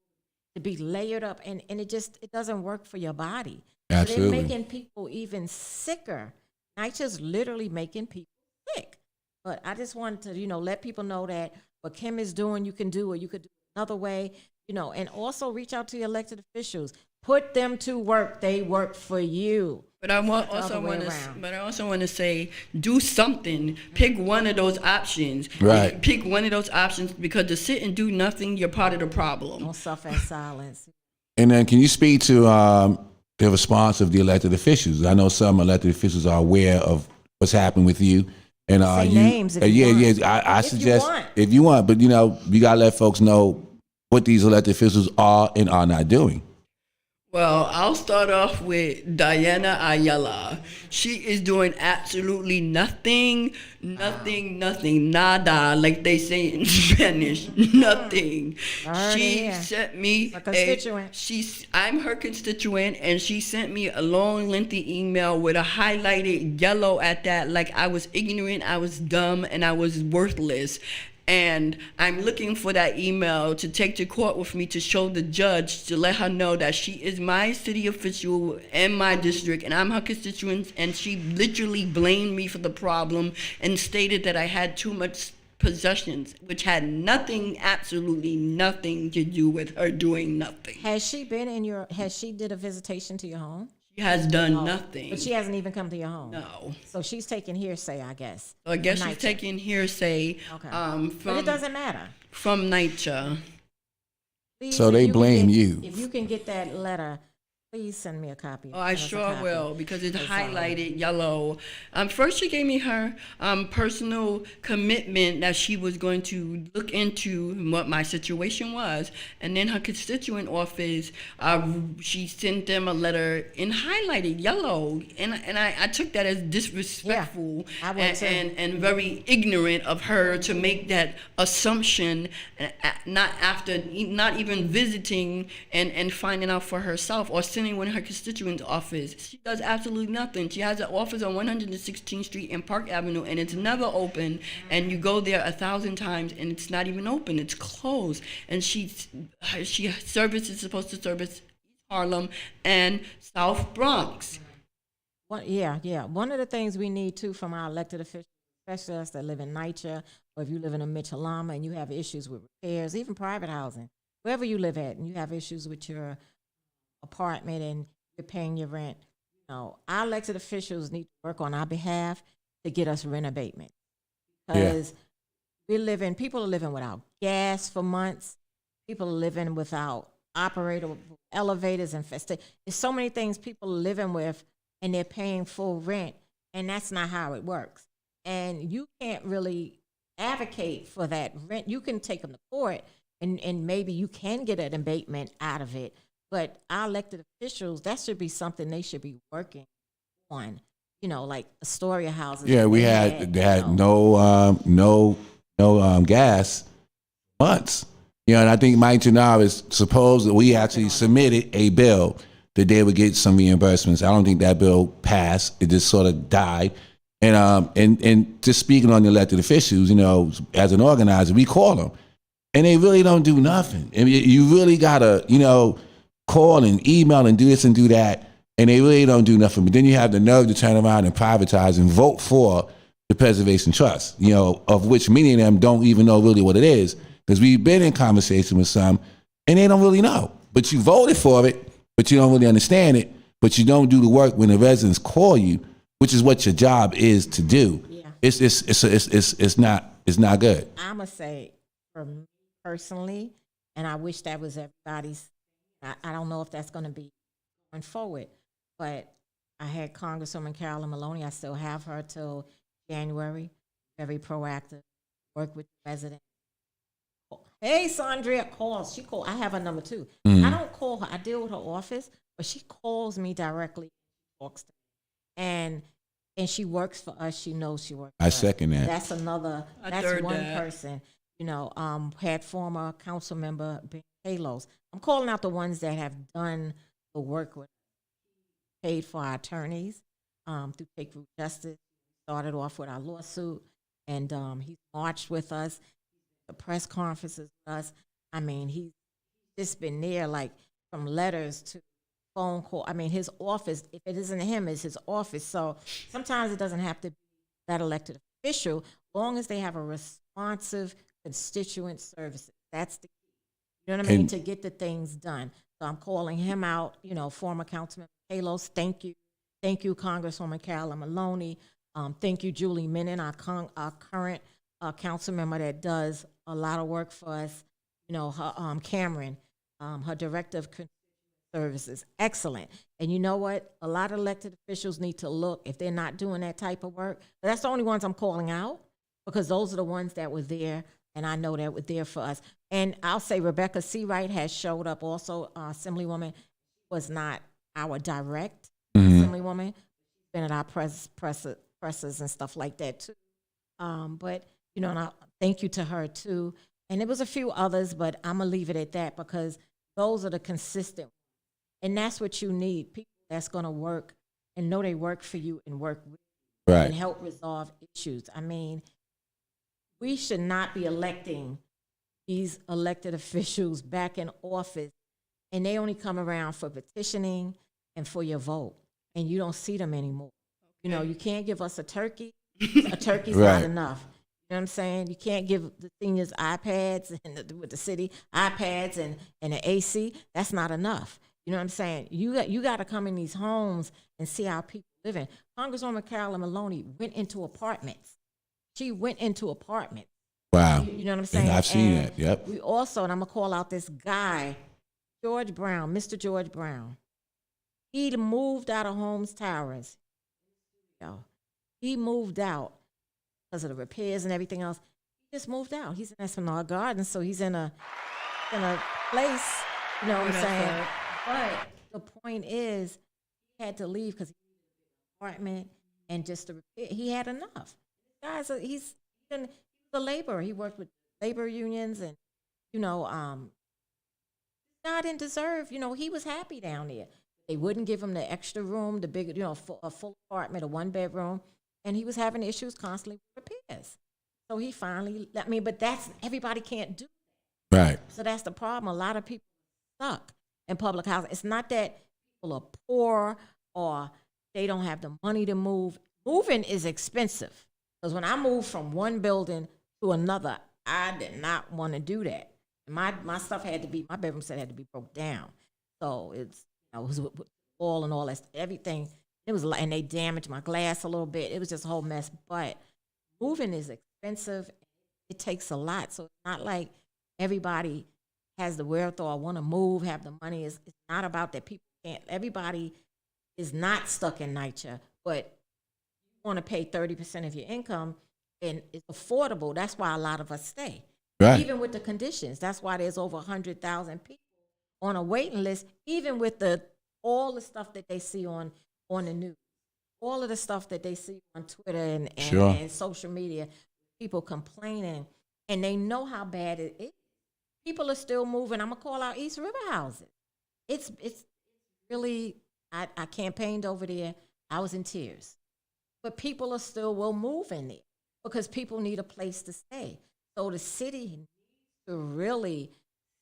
to be layered up, and it doesn't work for your body. So they're Absolutely. making people even sicker. NYCHA's literally making people sick. But I just wanted to, let people know that what Kim is doing, you can do, or you could do another way, and also reach out to your elected officials. Put them to work. They work for you. But I want Not the other also way want to, around. but I also want to say, do something. Pick one of those options. Right. Pick one of those options, because to sit and do nothing, you're part of the problem. Don't suffer in silence. And then can you speak to the response of the elected officials? I know some elected officials are aware of what's happened with you. And Say you, names if you yeah, want. yeah. I If you suggest want. if you want, but you gotta let folks know what these elected officials are and are not doing. Well, I'll start off with Diana Ayala. She is doing absolutely nothing, nada, like they say in Spanish, nothing. Already She here. sent me A constituent. I'm her constituent, and she sent me a long, lengthy email with a highlighted yellow at that, like I was ignorant, I was dumb, and I was worthless. And I'm looking for that email to take to court with me to show the judge, to let her know that she is my city official in my district and I'm her constituent. And she literally blamed me for the problem and stated that I had too much possessions, which had nothing, absolutely nothing to do with her doing nothing. Has she did a visitation to your home? She has done nothing. But she hasn't even come to your home. No. So she's taking hearsay, I guess. So I guess from she's NYCHA. taking hearsay Okay. from, But it doesn't matter. from NYCHA. Please, So if they you can blame get- you. If you can get that letter, please send me a copy. Oh, I Send us a sure copy. will, because it's Because, highlighted yellow. First, she gave me her personal commitment that she was going to look into what my situation was, and then her constituent office, she sent them a letter in highlighted yellow, and I took that as disrespectful I would too. and very ignorant of her to make that assumption, not even visiting and finding out for herself or sending one in her constituent's office. She does absolutely nothing. She has an office on 116th Street and Park Avenue, and it's never open. And you go there 1,000 times, and it's not even open. It's closed. And she is supposed to service Harlem and South Bronx. Yeah. One of the things we need too from our elected officials, especially us that live in NYCHA, or if you live in a Mitchell-Lama and you have issues with repairs, even private housing, wherever you live at, and you have issues with your apartment and you're paying your rent, our elected officials need to work on our behalf to get us rent abatement. Because people are living without gas for months. People are living without elevators and there's so many things people are living with, and they're paying full rent, and that's not how it works. And you can't really advocate for that rent. You can take them to court, and maybe you can get an abatement out of it. But our elected officials, that should be something they should be working on. Like Astoria houses. Yeah, they had no gas months. And I think Mike Gennaro supposed that we actually submitted a bill that they would get some reimbursements. I don't think that bill passed. It just sort of died. And just speaking on the elected officials, as an organizer, we call them, and they really don't do nothing. I mean, you really gotta, call and email and do this and do that, and they really don't do nothing. But then you have the nerve to turn around and privatize and vote for the Preservation Trust, of which many of them don't even know really what it is, because we've been in conversation with some, and they don't really know. But you voted for it, but you don't really understand it, but you don't do the work when the residents call you, which is what your job is to do. Yeah. It's not good. I'ma say, for me personally, and I wish that was everybody's. I don't know if that's going to be going forward, but I had Congresswoman Carolyn Maloney. I still have her till January. Very proactive, work with the residents. Hey, Sandria calls. She called. I have her number too. I don't call her. I deal with her office, but she calls me directly. Talks to me. And she works for us. She knows she works for I us. second that. That's another. I That's third one that. person. Had former council member Ben Halos. I'm calling out the ones that have done the work with, paid for our attorneys through Take Root Justice. Started off with our lawsuit, and he marched with us, the press conferences with us. I mean, he's just been there, like from letters to phone call. I mean, his office, if it isn't him, it's his office. So sometimes it doesn't have to be that elected official, long as they have a responsive constituent services. That's the key. You know what I mean? And- to get the things done. So I'm calling him out, former Councilman Kalos. Thank you. Thank you, Congresswoman Carolyn Maloney. Thank you, Julie Menon, our current council member that does a lot of work for us. Her Cameron, her director of services, excellent. And you know what? A lot of elected officials need to look if they're not doing that type of work. But that's the only ones I'm calling out because those are the ones that were there, and I know that were there for us. And I'll say Rebecca Seawright has showed up also. Assemblywoman was not our direct Assemblywoman. She's been at our presses and stuff like that too. But and I thank you to her too. And there was a few others, but I'm gonna leave it at that because those are the consistent. And that's what you need, people that's going to work and know they work for you and work with you and help resolve issues. I mean, we should not be electing these elected officials back in office, and they only come around for petitioning and for your vote, and you don't see them anymore. You can't give us a turkey. A turkey's not enough. You know what I'm saying? You can't give the seniors iPads and with the city iPads and the AC. That's not enough. You know what I'm saying? You got to come in these homes and see how people living. Congresswoman Carolyn Maloney went into apartments. She went into apartments. Wow. You know what I'm saying? And I've seen that. Yep. We also, and I'm gonna call out this guy, George Brown, Mr. George Brown. He moved out of Holmes Towers. He moved out because of the repairs and everything else. He just moved out. He's in Esplanade Gardens, so he's in a place. You know what I'm saying? But the point is, he had to leave because he needed an apartment and just to repair. He had enough. Guys, he's a laborer. He worked with labor unions, and God didn't deserve. He was happy down there. They wouldn't give him the extra room, the big, a full apartment, a 1-bedroom, and he was having issues constantly with repairs. So he finally. But everybody can't do that. Right. So that's the problem. A lot of people are stuck in public housing. It's not that people are poor or they don't have the money to move. Moving is expensive. Because when I moved from one building to another, I did not want to do that. My stuff had to be, my bedroom set had to be broke down. So it was with all and all that, everything. It was and they damaged my glass a little bit. It was just a whole mess. But moving is expensive. It takes a lot. So it's not like everybody has the wherewithal, want to move, have the money. It's not about that. People can't. Everybody is not stuck in NYCHA, but you want to pay 30% of your income, and it's affordable. That's why a lot of us stay, even with the conditions. That's why there's over 100,000 people on a waiting list, even with all the stuff that they see on the news, all of the stuff that they see on Twitter and social media, people complaining, and they know how bad it is. People are still moving. I'm gonna call out East River houses. It's really. I campaigned over there. I was in tears, but people will move in there because people need a place to stay. So the city needs to really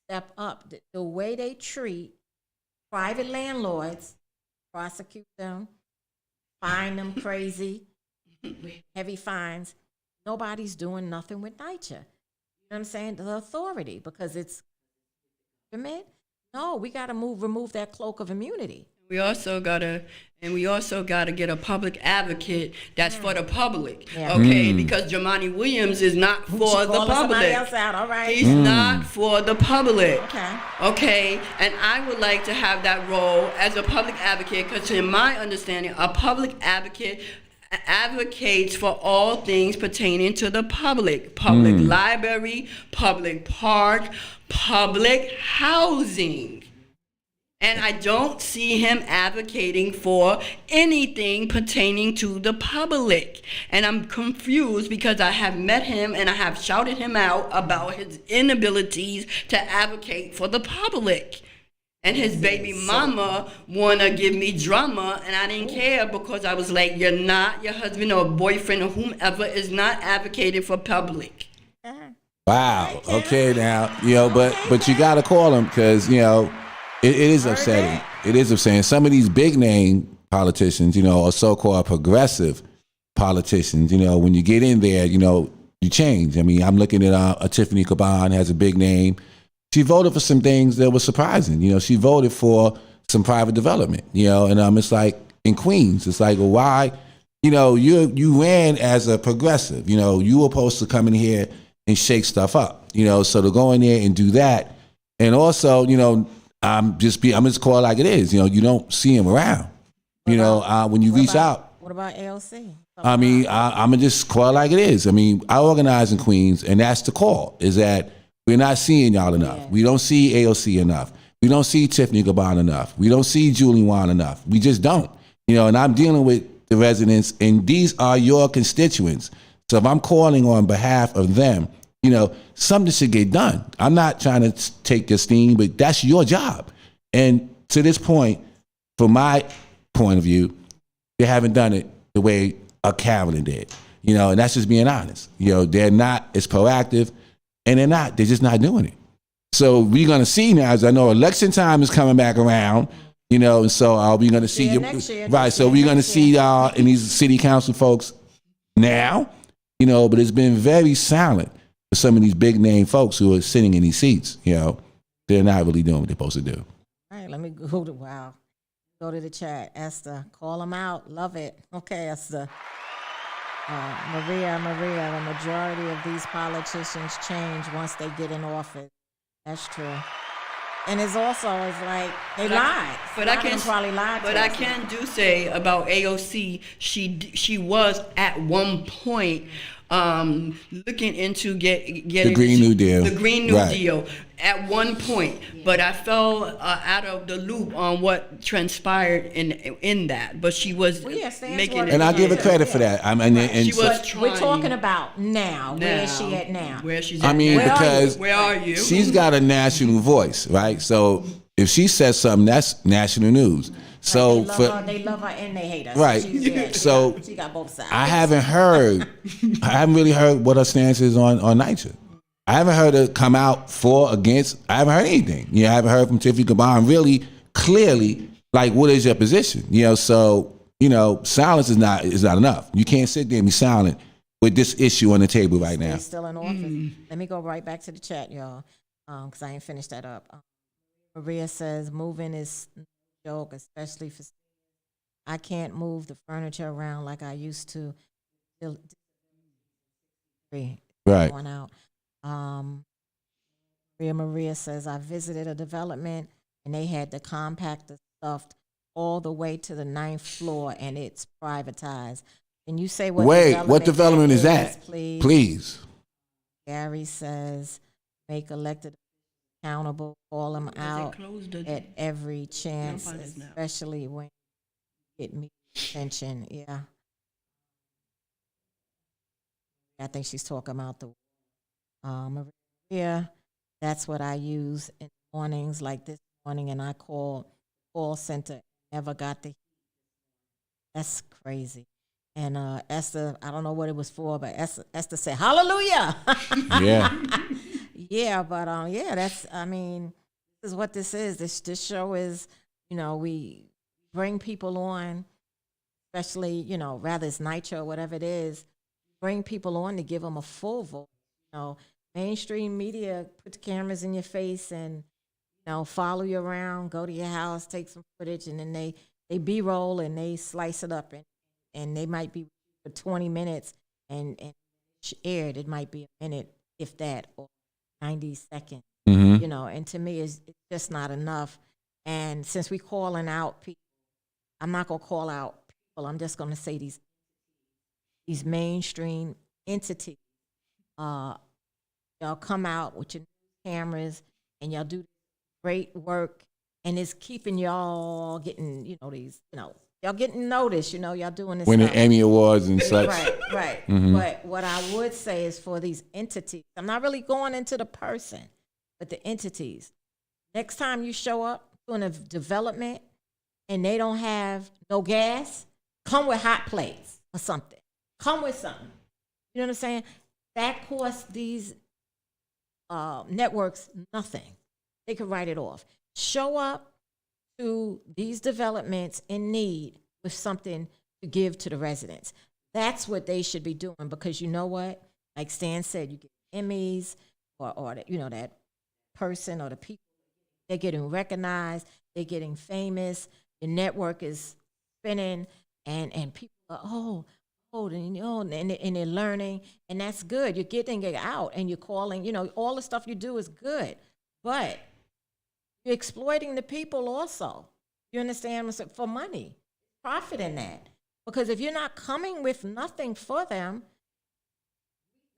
step up the way they treat private landlords, prosecute them, fine them crazy, heavy fines. Nobody's doing nothing with NYCHA. You know what I'm saying? The authority, because it's government. No, we got to remove that cloak of immunity. We also gotta get a public advocate that's for the public, okay? Because Jamani Williams is not for the public. Somebody else out. All right. He's not for the public. Okay. And I would like to have that role as a public advocate, because in my understanding, a public advocate advocates for all things pertaining to the public library, public park, public housing. And I don't see him advocating for anything pertaining to the public. And I'm confused because I have met him and I have shouted him out about his inabilities to advocate for the public. And his baby mama wanna give me drama, and I didn't care because I was like, your husband or boyfriend or whomever is not advocating for public. Wow. Okay, now but you gotta call him because it is upsetting. It is upsetting. Some of these big name politicians, or so-called progressive politicians, when you get in there, you change. I mean, I'm looking at a Tiffany Caban, has a big name. She voted for some things that were surprising. She voted for some private development, and it's like in Queens, it's like, well, why? You ran as a progressive, you were supposed to come in here and shake stuff up, so to go in there and do that. And also, I'm just call it like it is. You don't see him around, when you reach out. What about AOC? I mean, I'm going to just call it like it is. I mean, I organize in Queens, and that's the call, is that we're not seeing y'all enough. Yeah. We don't see AOC enough. We don't see Tiffany Caban enough. We don't see Julie Wan enough. We just don't. And I'm dealing with the residents, and these are your constituents. So if I'm calling on behalf of them, something should get done. I'm not trying to take your steam, but that's your job. And to this point, from my point of view, they haven't done it the way a Carolyn did, and that's just being honest. They're not as proactive, and they're just not doing it. So we're going to see now, as I know election time is coming back around, and so we're going to see next year, right. So we're going to see and these city council folks now, but it's been very silent for some of these big name folks who are sitting in these seats. They're not really doing what they're supposed to do. All right, let me go to Go to the chat. Esther, call them out. Love it. Okay, Esther. Maria, the majority of these politicians change once they get in office. That's true. And it's also, like, they lied. But I can probably lied. But I can do say about AOC, she was at one point looking into getting the Green New Deal. The Green New Deal at one point, but I fell out of the loop on what transpired in that. But she was making it. And I give her credit for that. I mean, and she was trying. We're talking about now. Where is she at now? Where she's at because where are you? She's got a national voice, right? So if she says something, that's national news. So they love her and they hate her. Right. So she got both sides. I haven't really heard what her stance is on NYCHA. I haven't heard her come out for, against. I haven't heard anything. I haven't heard from Tiffany Caban really clearly, like, what is your position? So, silence is not enough. You can't sit there and be silent with this issue on the table right now. She's still in office. Let me go right back to the chat, y'all, because I ain't finished that up. Maria says, moving is joke, especially for I can't move the furniture around like I used to. Right. Going out. Maria says, I visited a development and they had to compact the stuff all the way to the 9th floor and it's privatized. Can you say what development is that? Please. Gary says, make elected accountable, call them out at every chance, especially when you get me attention. Yeah. I think she's talking about the Maria. That's what I use in mornings like this morning, and I called call center, never got the heat. That's crazy. And Esther, I don't know what it was for, but Esther said, hallelujah. Yeah. Yeah, but that's, this is what this is. This show is, we bring people on, especially, rather it's NYCHA or whatever it is, bring people on to give them a full vote. Mainstream media put the cameras in your face and, follow you around, go to your house, take some footage, and then they B-roll and they slice it up and they might be for 20 minutes and aired. It might be a minute, if that, or 90 seconds, and to me, it's just not enough. And since we're calling out people, I'm not going to call out people. I'm just going to say these mainstream entities, y'all come out with your cameras and y'all do great work, and it's keeping y'all getting, y'all getting noticed, y'all doing this. Winning Emmy Awards and such. Right. Mm-hmm. But what I would say is for these entities, I'm not really going into the person, but the entities. Next time you show up doing a development and they don't have no gas, come with hot plates or something. Come with something. You know what I'm saying? That costs these networks nothing. They could write it off. Show up, to these developments in need with something to give to the residents. That's what they should be doing, because you know what? Like Stan said, you get Emmys or that, that person or the people, they're getting recognized, they're getting famous, the network is spinning, and people are, and they're learning, and that's good. You're getting it out, and you're calling, all the stuff you do is good, but you're exploiting the people also. You understand? For money, profit in that. Because if you're not coming with nothing for them,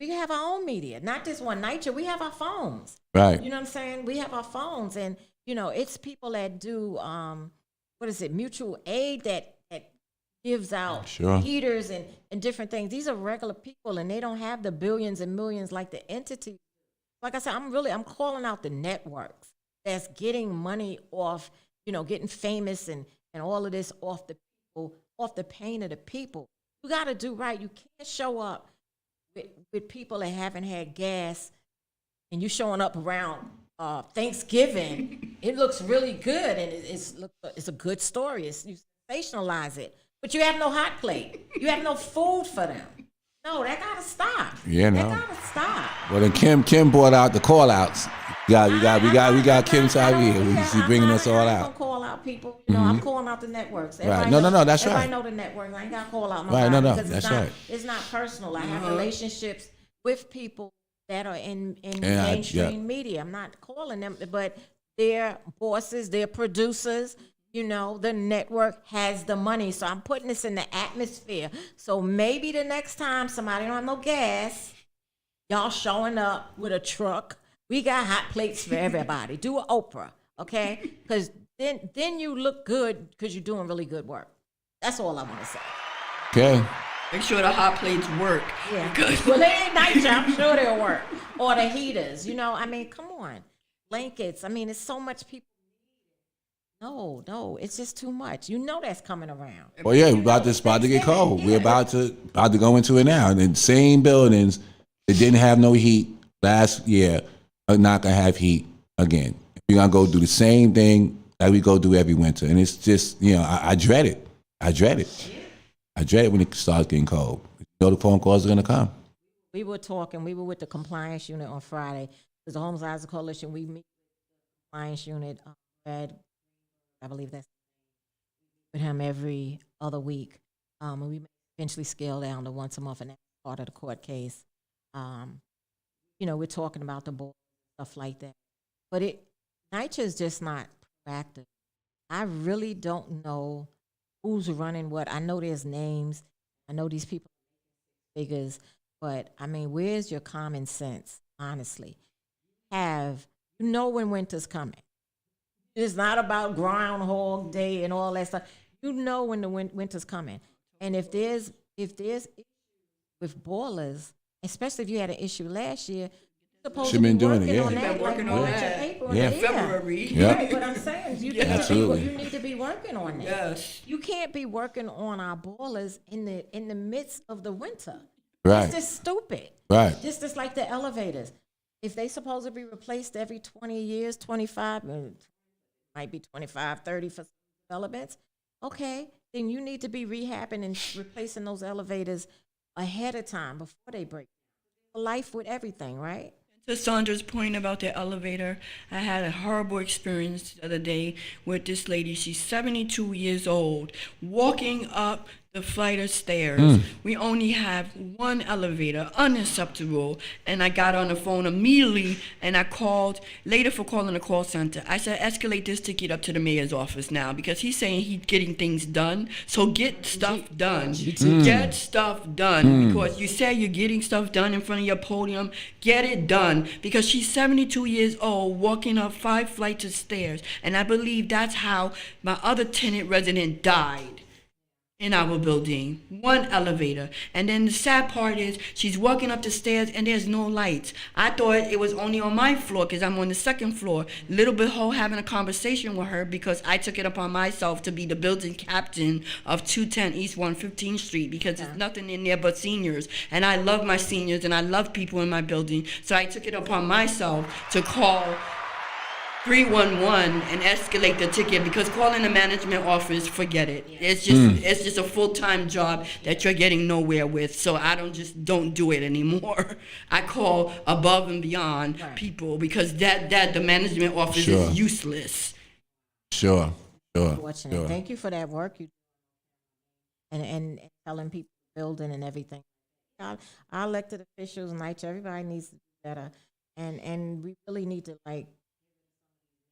we have our own media, not just one night. We have our phones. Right. You know what I'm saying? We have our phones, and it's people that do mutual aid that gives out Sure. heaters and different things. These are regular people, and they don't have the billions and millions like the entity. Like I said, I'm calling out the networks that's getting money off, getting famous and all of this off the people, off the pain of the people. You got to do right. You can't show up with people that haven't had gas, and you showing up around Thanksgiving. It looks really good, and it's a good story. You sensationalize it, but you have no hot plate. You have no food for them. No, that gotta stop. Yeah, no. That gotta stop. Well, then Kim brought out the call outs. We got Kim Tyre here. She's bringing us all I ain't out. gonna call out people. I'm calling out the networks. Right. No, that's right. Everybody know the networks. I ain't gotta call out Right, nobody. no, because that's right. It's not personal. I have relationships with people that are in And mainstream media. I'm not calling them, but they're bosses, they're producers. The network has the money. So I'm putting this in the atmosphere. So maybe the next time somebody don't have no gas, y'all showing up with a truck. We got hot plates for everybody. Do an Oprah, okay? Because then you look good because you're doing really good work. That's all I want to say. Okay. Make sure the hot plates work. Yeah. Well, they ain't nice. I'm sure they'll work. Or the heaters. Come on. Blankets. It's so much people. No, it's just too much. That's coming around. Well, yeah, we're about to get cold. Yeah. We're about to go into it now. And the same buildings that didn't have no heat last year are not gonna have heat again. We're gonna go do the same thing that we go do every winter, and it's just I dread it. I dread it when it starts getting cold. The phone calls are gonna come. We were with the compliance unit on Friday. Because the Homesizer Coalition, we meet with the compliance unit. I believe that's with him every other week. And we eventually scale down to once a month, and that's part of the court case. We're talking about the board, stuff like that. But NYCHA is just not proactive. I really don't know who's running what. I know there's names. I know these people are figures. But, where's your common sense, honestly? When winter's coming. It's not about Groundhog Day and all that stuff. When the winter's coming. And if there's issues with boilers, especially if you had an issue last year, you're supposed to be working on that. Working on that. April, February. Yeah. Right, but I'm saying you need to be working on that. Yes. You can't be working on our boilers in the midst of the winter. Right. It's just stupid. Right. Just like the elevators. If they supposed to be replaced every 20 years, 25, might be 25, 30 for developments, okay, then you need to be rehabbing and replacing those elevators ahead of time before they break. Life with everything, right? To Sandra's point about the elevator, I had a horrible experience the other day with this lady. She's 72 years old, walking up the flight of stairs. We only have one elevator, unacceptable. And I got on the phone immediately, and I called, later for calling the call center. I said, escalate this ticket up to the mayor's office now, because he's saying he's getting things done. So get stuff done. Get stuff done. Because you say you're getting stuff done in front of your podium, get it done. Because she's 72 years old, walking up 5 flights of stairs. And I believe that's how my other tenant resident died. In our building, one elevator. And then the sad part is she's walking up the stairs and there's no lights. I thought it was only on my floor because I'm on the second floor. Little bit hoe having a conversation with her because I took it upon myself to be the building captain of 210 East 115th Street because there's nothing in there but seniors. And I love my seniors and I love people in my building. So I took it upon myself to call 311 and escalate the ticket, because calling the management office, forget it. It's just a full-time job that you're getting nowhere with. So I don't do it anymore. I call above and beyond people, because that the management office Sure. is useless. Sure. Fortunate. Sure. Thank you for that work you and telling people building and everything. Our elected officials, NYCHA, everybody needs to do better, and we really need to like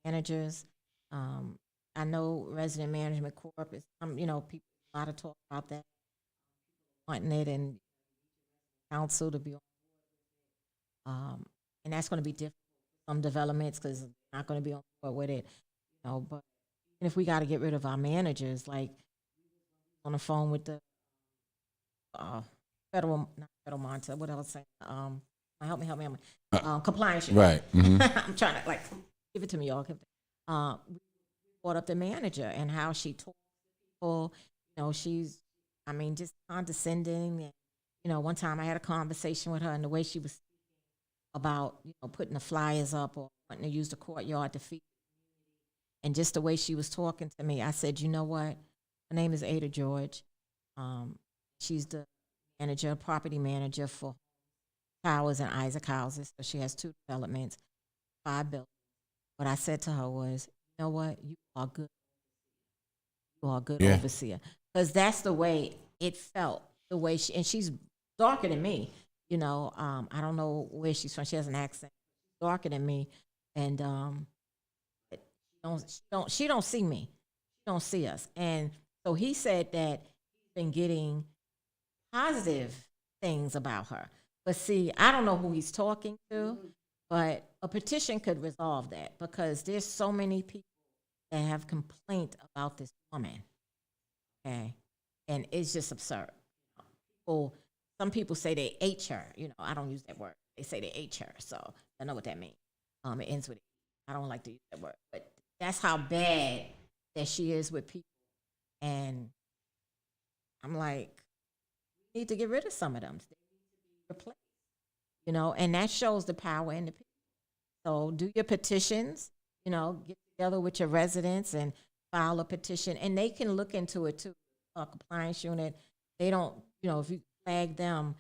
managers. I know Resident Management Corp is people a lot of talk about that, wanting it and council to be and that's going to be different. Some developments because it's not going to be on board with it, but even if we got to get rid of our managers, like on the phone with the not federal monitor, what else? Help me. Compliance. Right. Mm-hmm. I'm trying to give it to me, y'all. We brought up the manager and how she talks to people. She's, just condescending. And, one time I had a conversation with her, and the way she was about, putting the flyers up or wanting to use the courtyard to feed, and just the way she was talking to me, I said, you know what? Her name is Ada George. She's the property manager for Towers and Isaac Houses. So she has 2 developments, 5 buildings. What I said to her was, you know what? You are good. You are a good overseer. Because that's the way it felt, the way and she's darker than me. I don't know where she's from. She has an accent. Darker than me. And she don't see me. She don't see us. And so he said that he's been getting positive things about her. But see, I don't know who he's talking to, but a petition could resolve that, because there's so many people that have complaint about this woman. Okay. And it's just absurd. Some people say they ate her. I don't use that word. They say they ate her. So I know what that means. It ends with it. I don't like to use that word. But that's how bad that she is with people. And I'm like, we need to get rid of some of them. They need to be replaced. And that shows the power in the people. So do your petitions, get together with your residents and file a petition. And they can look into it too. Compliance unit, they don't, if you flag them,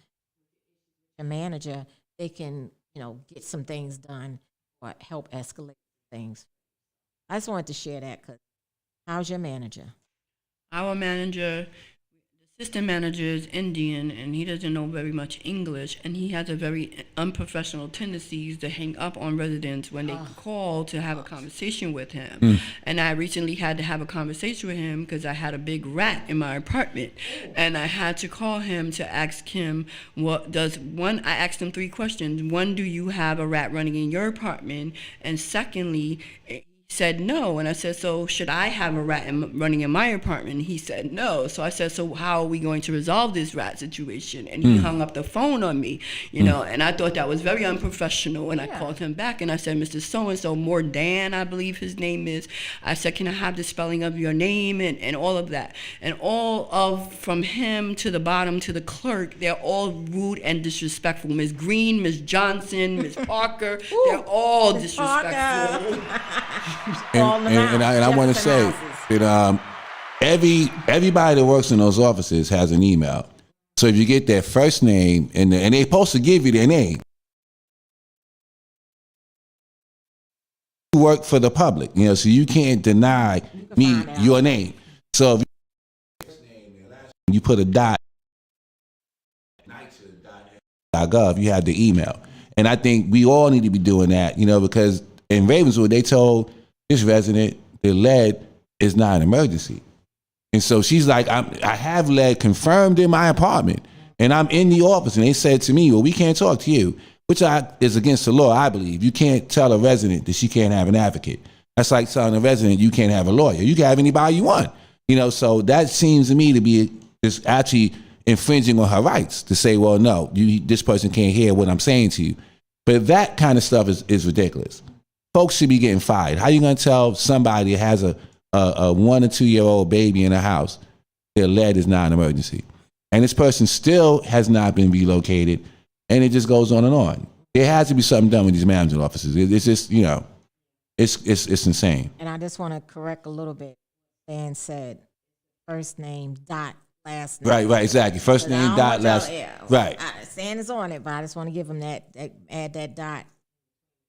a manager, they can, get some things done or help escalate things. I just wanted to share that, because how's your manager? Our manager, the assistant manager, is Indian, and he doesn't know very much English, and he has a very unprofessional tendencies to hang up on residents when they call to have a conversation with him. And I recently had to have a conversation with him because I had a big rat in my apartment, and I had to call him to ask him, I asked him 3 questions. 1, do you have a rat running in your apartment? And secondly, said no. And I said, so should I have a rat running in my apartment? And he said no. So I said, so how are we going to resolve this rat situation? And he hung up the phone on me, and I thought that was very unprofessional. And I called him back and I said, Mr. So-and-so, Mordan, I believe his name is. I said, can I have the spelling of your name and all of that? And from him to the bottom to the clerk, they're all rude and disrespectful. Ms. Green, Ms. Johnson, Ms. Parker, they're all disrespectful. And I want to say that everybody that works in those offices has an email. So if you get their first name and they're supposed to give you their name, you work for the public, so you can't deny me your name. So if you put a dot .gov, you have the email. And I think we all need to be doing that, because in Ravenswood they told this resident that lead is not an emergency. And so she's like, I have lead confirmed in my apartment, and I'm in the office, and they said to me, well, we can't talk to you, which is against the law, I believe. You can't tell a resident that she can't have an advocate. That's like telling a resident you can't have a lawyer. You can have anybody you want. So that seems to me to be just actually infringing on her rights to say, well, no, this person can't hear what I'm saying to you. But that kind of stuff is ridiculous. Folks should be getting fired. How are you going to tell somebody that has a 1 or 2 year old baby in a house that lead is not an emergency? And this person still has not been relocated, and it just goes on and on. There has to be something done with these management offices. It's just, It's insane. And I just want to correct a little bit. Dan said first name dot last name. Right, exactly. First 'Cause I name don't dot want y'all- last. yeah, Right. Stan is on it, but I just want to give him that add that dot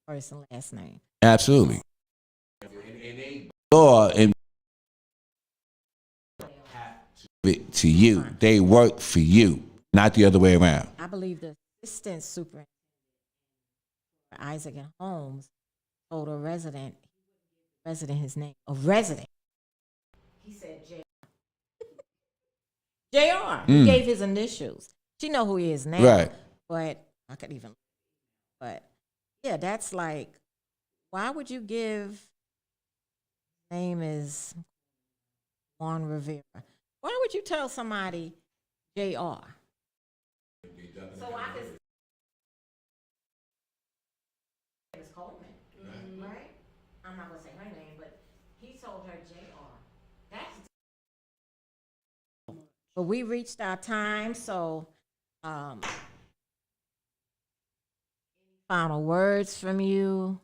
first and last name. Absolutely. Law and to you, they work for you, not the other way around. I believe the assistant superintendent Isaac and Holmes told a resident his name. A resident. He said J. Jr. He gave his initials. She know who he is now. Right. But I could even. But yeah, that's like, why would you give? Name is Juan Rivera. Why would you tell somebody Jr.? So I could. It's Coleman, right? I'm not gonna say her name, but he told her Jr. That's. But we reached our time, so final words from you,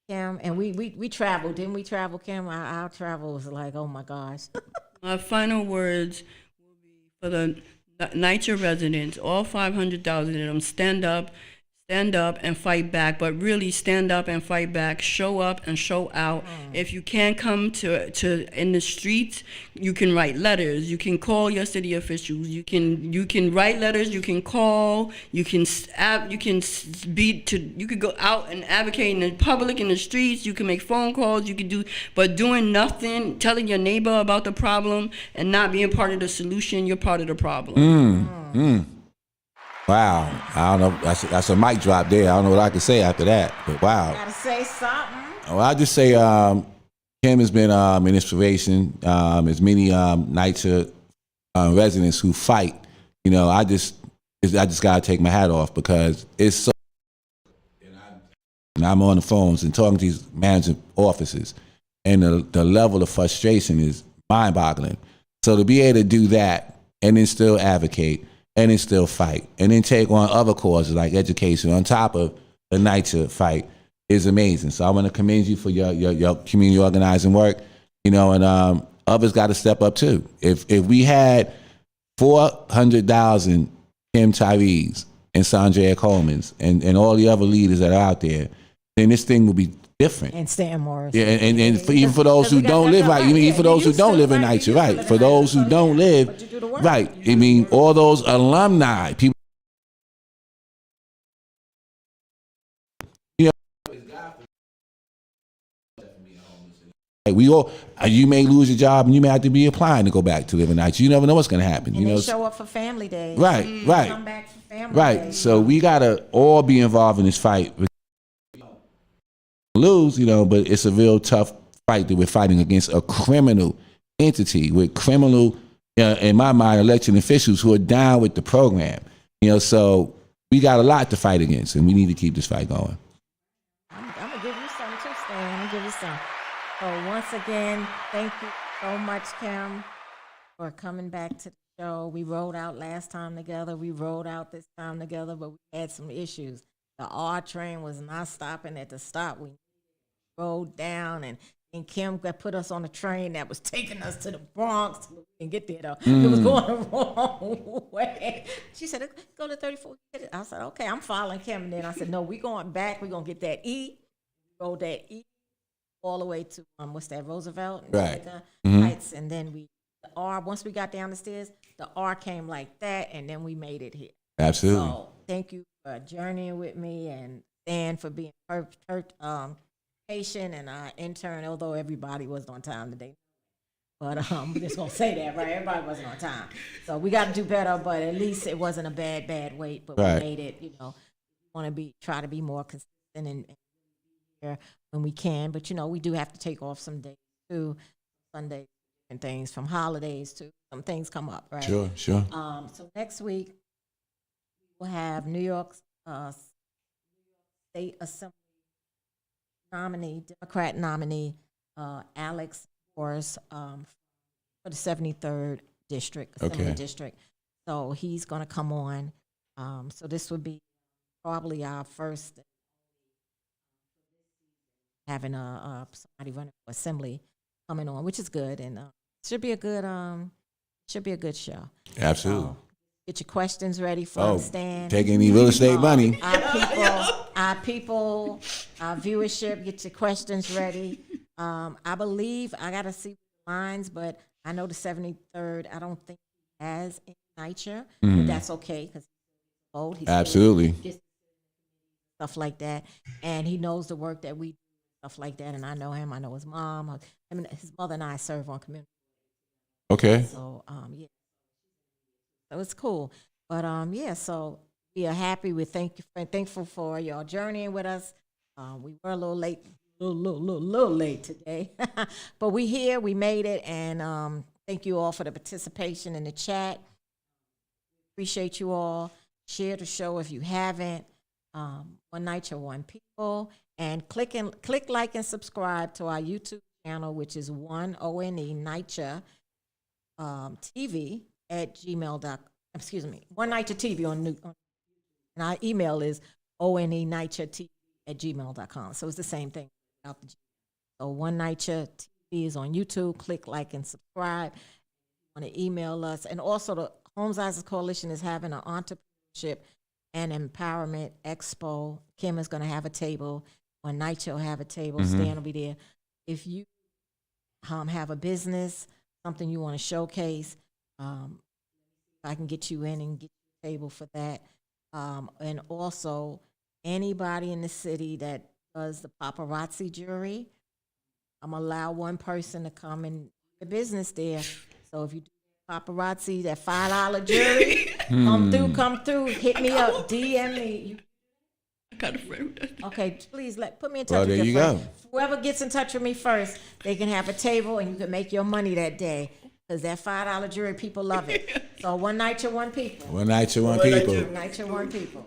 Kim. And we traveled, didn't we travel, Kim? Our travel was like, oh my gosh. My final words will be for the NYCHA residents, all 500,000 of them, stand up and fight back, but really stand up and fight back, show up and show out. If you can't come to in the streets, you can write letters, you can call your city officials, you can write letters, you can call, you can go out and advocate in the public, in the streets, you can make phone calls, you can do, but doing nothing, telling your neighbor about the problem and not being part of the solution, you're part of the problem. Wow. I don't know. That's a mic drop there. I don't know what I can say after that. But wow. Gotta say something. Well, I'll just say Kim has been an inspiration. As many NYCHA residents who fight, I just gotta take my hat off because it's so. And I'm on the phones and talking to these managing offices, and the level of frustration is mind-boggling. So to be able to do that and then still advocate and then still fight and then take on other causes like education on top of the NYCHA fight is amazing. So I want to commend you for your community organizing work, and others got to step up too. If we had 400,000 Kim Tyre's and Sandra Coleman's and all the other leaders that are out there, then this thing will be different. And Stan Morris. Yeah, and even for those who don't live right, even for those who don't live in NYCHA, right? For those who don't live, right? I mean, all those alumni, people. We all, you may lose your job and you may have to be applying to go back to live in NYCHA. You never know what's going to happen. And they show up for family days. Right. Come back for family Right. days. So we got to all be involved in this fight. Lose, but it's a real tough fight that we're fighting against a criminal entity with criminal, in my mind, election officials who are down with the program. So we got a lot to fight against, and we need to keep this fight going. I'm gonna give you some too, Stan. I'm gonna give you some. So once again, thank you so much, Kim, for coming back to the show. We rode out last time together. We rode out this time together, but we had some issues. The R train was not stopping at the stop. We rode down, and Kim got put us on a train that was taking us to the Bronx. We didn't get there though. It was going the wrong way. She said, "Go to 34." I said, "Okay, I'm following Kim." And then I said, "No, we going back. We're gonna get that E, go that E all the way to what's that, Roosevelt, and Right. Heights, and then the R. Once we got down the stairs, the R came like that, and then we made it here. Absolutely. So thank you for journeying with me, and Dan for being patient, and our intern, although everybody wasn't on time today. But I'm just gonna say that, right? Everybody wasn't on time. So we got to do better, but at least it wasn't a bad wait. But Right. we made it, want to try to be more consistent and here when we can. But, we do have to take off some days too, Sundays and things from holidays too. Some things come up, right? Sure. So next week we'll have New York State Assembly Democrat nominee, Alex Morris, for the 73rd District, Assembly Okay. District. So he's going to come on. So this would be probably our first having somebody running for assembly coming on, which is good, and should be a good show. Absolutely. So get your questions ready for Oh, Stan. take any real estate money. Our viewership. Get your questions ready. I believe I gotta see lines, but I know the 73rd. I don't think he has any night show, but that's okay because he's old. He's Absolutely. just stuff like that, and he knows the work that we do, stuff like that. And I know him. I know his mom. I mean, his mother and I serve on community. Okay. So yeah, so it's cool. But yeah, so we are happy. We're thankful for y'all journeying with us. We were a little late, little late today, but we here. We made it, and thank you all for the participation in the chat. Appreciate you all. Share the show if you haven't. One Night Your One People, and click like and subscribe to our YouTube channel, which is one ONE Night TV at gmail.com. Excuse me, One Night Your TV and our email is onenightyourtv at gmail.com. So it's the same thing. So One Night Your TV is on YouTube. Click like and subscribe. Want to email us, and also the Homesizers Coalition is having an entrepreneurship and empowerment expo. Kim is going to have a table. One night she'll have a table. Stan will be there. If you have a business, something you want to showcase, I can get you in and get you a table for that. And also, anybody in the city that does the paparazzi jury, I'm going to allow one person to come and do the business there. So if you do paparazzi, that $5 jury, come through, hit me up, DM me. I got a friend. Okay, please put me in touch Well, with there your you friend. go. Whoever gets in touch with me first, they can have a table and you can make your money that day. Because that $5 jury, people love it. So One Night Your One People. One night, you one people. One Night Your One People.